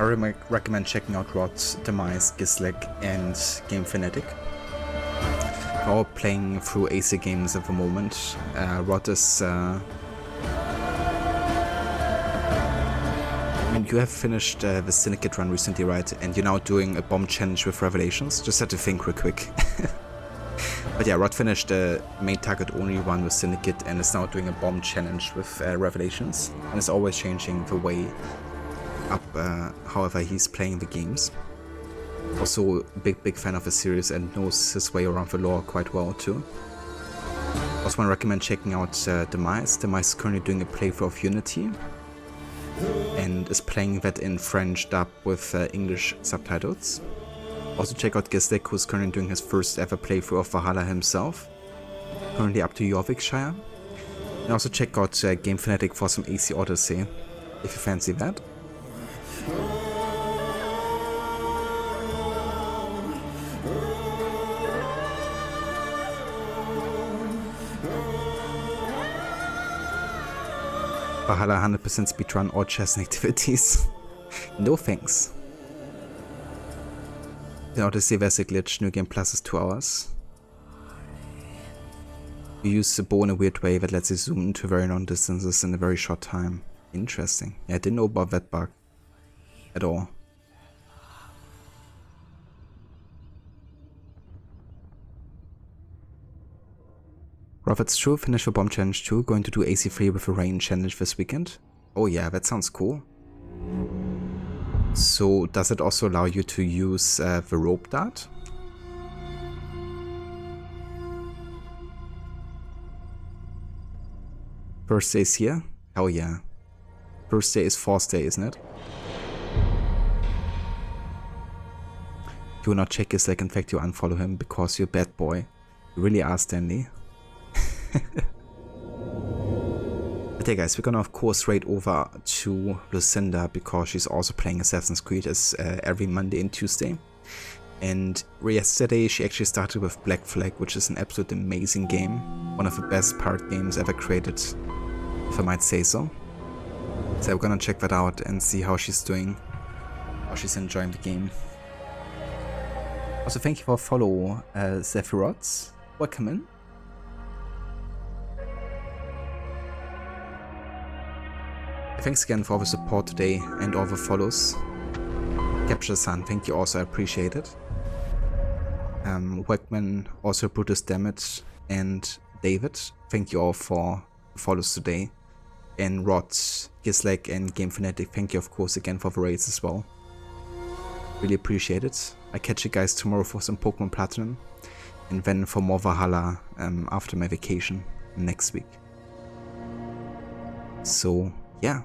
I recommend checking out Rod's Demise, Gisleg, and Game Fanatic. We're all playing through AC games at the moment. Rod is... I mean, you have finished the Syndicate run recently, right? And you're now doing a bomb challenge with Revelations? Just had to think real quick. But yeah, Rod finished the main target only run with Syndicate and is now doing a bomb challenge with Revelations. And is always changing the way up however he's playing the games. Also big fan of the series and knows his way around the lore quite well too. Also want to recommend checking out Demise. Demise is currently doing a playthrough of Unity and is playing that in French dub with English subtitles. Also check out Gisdek, who's currently doing his first ever playthrough of Valhalla himself, currently up to Jorvikshire. And also check out Game Fanatic for some AC Odyssey if you fancy that. Valhalla 100% speedrun all chess activities. No thanks. The Odyssey there's a glitch, New Game Plus is 2 hours. You use the bow in a weird way that lets you zoom into very long distances in a very short time. Interesting. Yeah, I didn't know about that bug at all. Rob, it's true, finish the bomb challenge too, going to do AC3 with a rain challenge this weekend. Oh yeah, that sounds cool. So does it also allow you to use the rope dart? First day is here? Hell yeah. First day is fourth day, isn't it? You will not check his leg, in fact you unfollow him because you're a bad boy. You really are, Stanley. But yeah guys, we're gonna of course raid over to Lucinda because she's also playing Assassin's Creed as every Monday and Tuesday. And yesterday she actually started with Black Flag, which is an absolute amazing game. One of the best pirate games ever created, if I might say so. So we're gonna check that out and see how she's doing, how she's enjoying the game. Also thank you for follow Sephiroth. Welcome in. Thanks again for all the support today and all the follows. Capture-san, thank you also, I appreciate it. Wegman, also Brutus Damage, and David, thank you all for follows today. And Rod, Gislek, and Game Fanatic, thank you of course again for the raids as well. Really appreciate it. I catch you guys tomorrow for some Pokemon Platinum, and then for more Valhalla after my vacation next week. So yeah,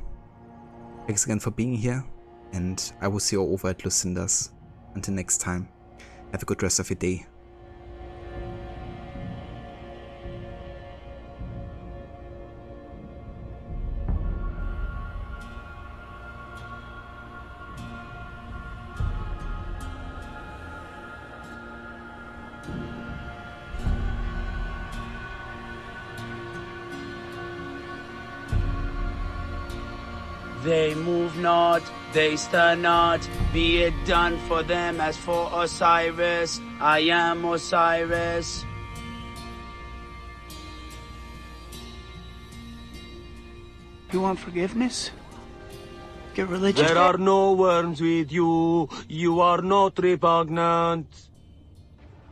thanks again for being here, and I will see you all over at Lucinda's. Until next time, have a good rest of your day. They move not, they stir not, be it done for them as for Osiris. I am Osiris. You want forgiveness? Get religious. There are no worms with you. You are not repugnant.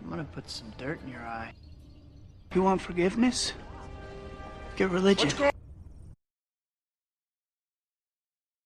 I'm gonna put some dirt in your eye. You want forgiveness? Get religious.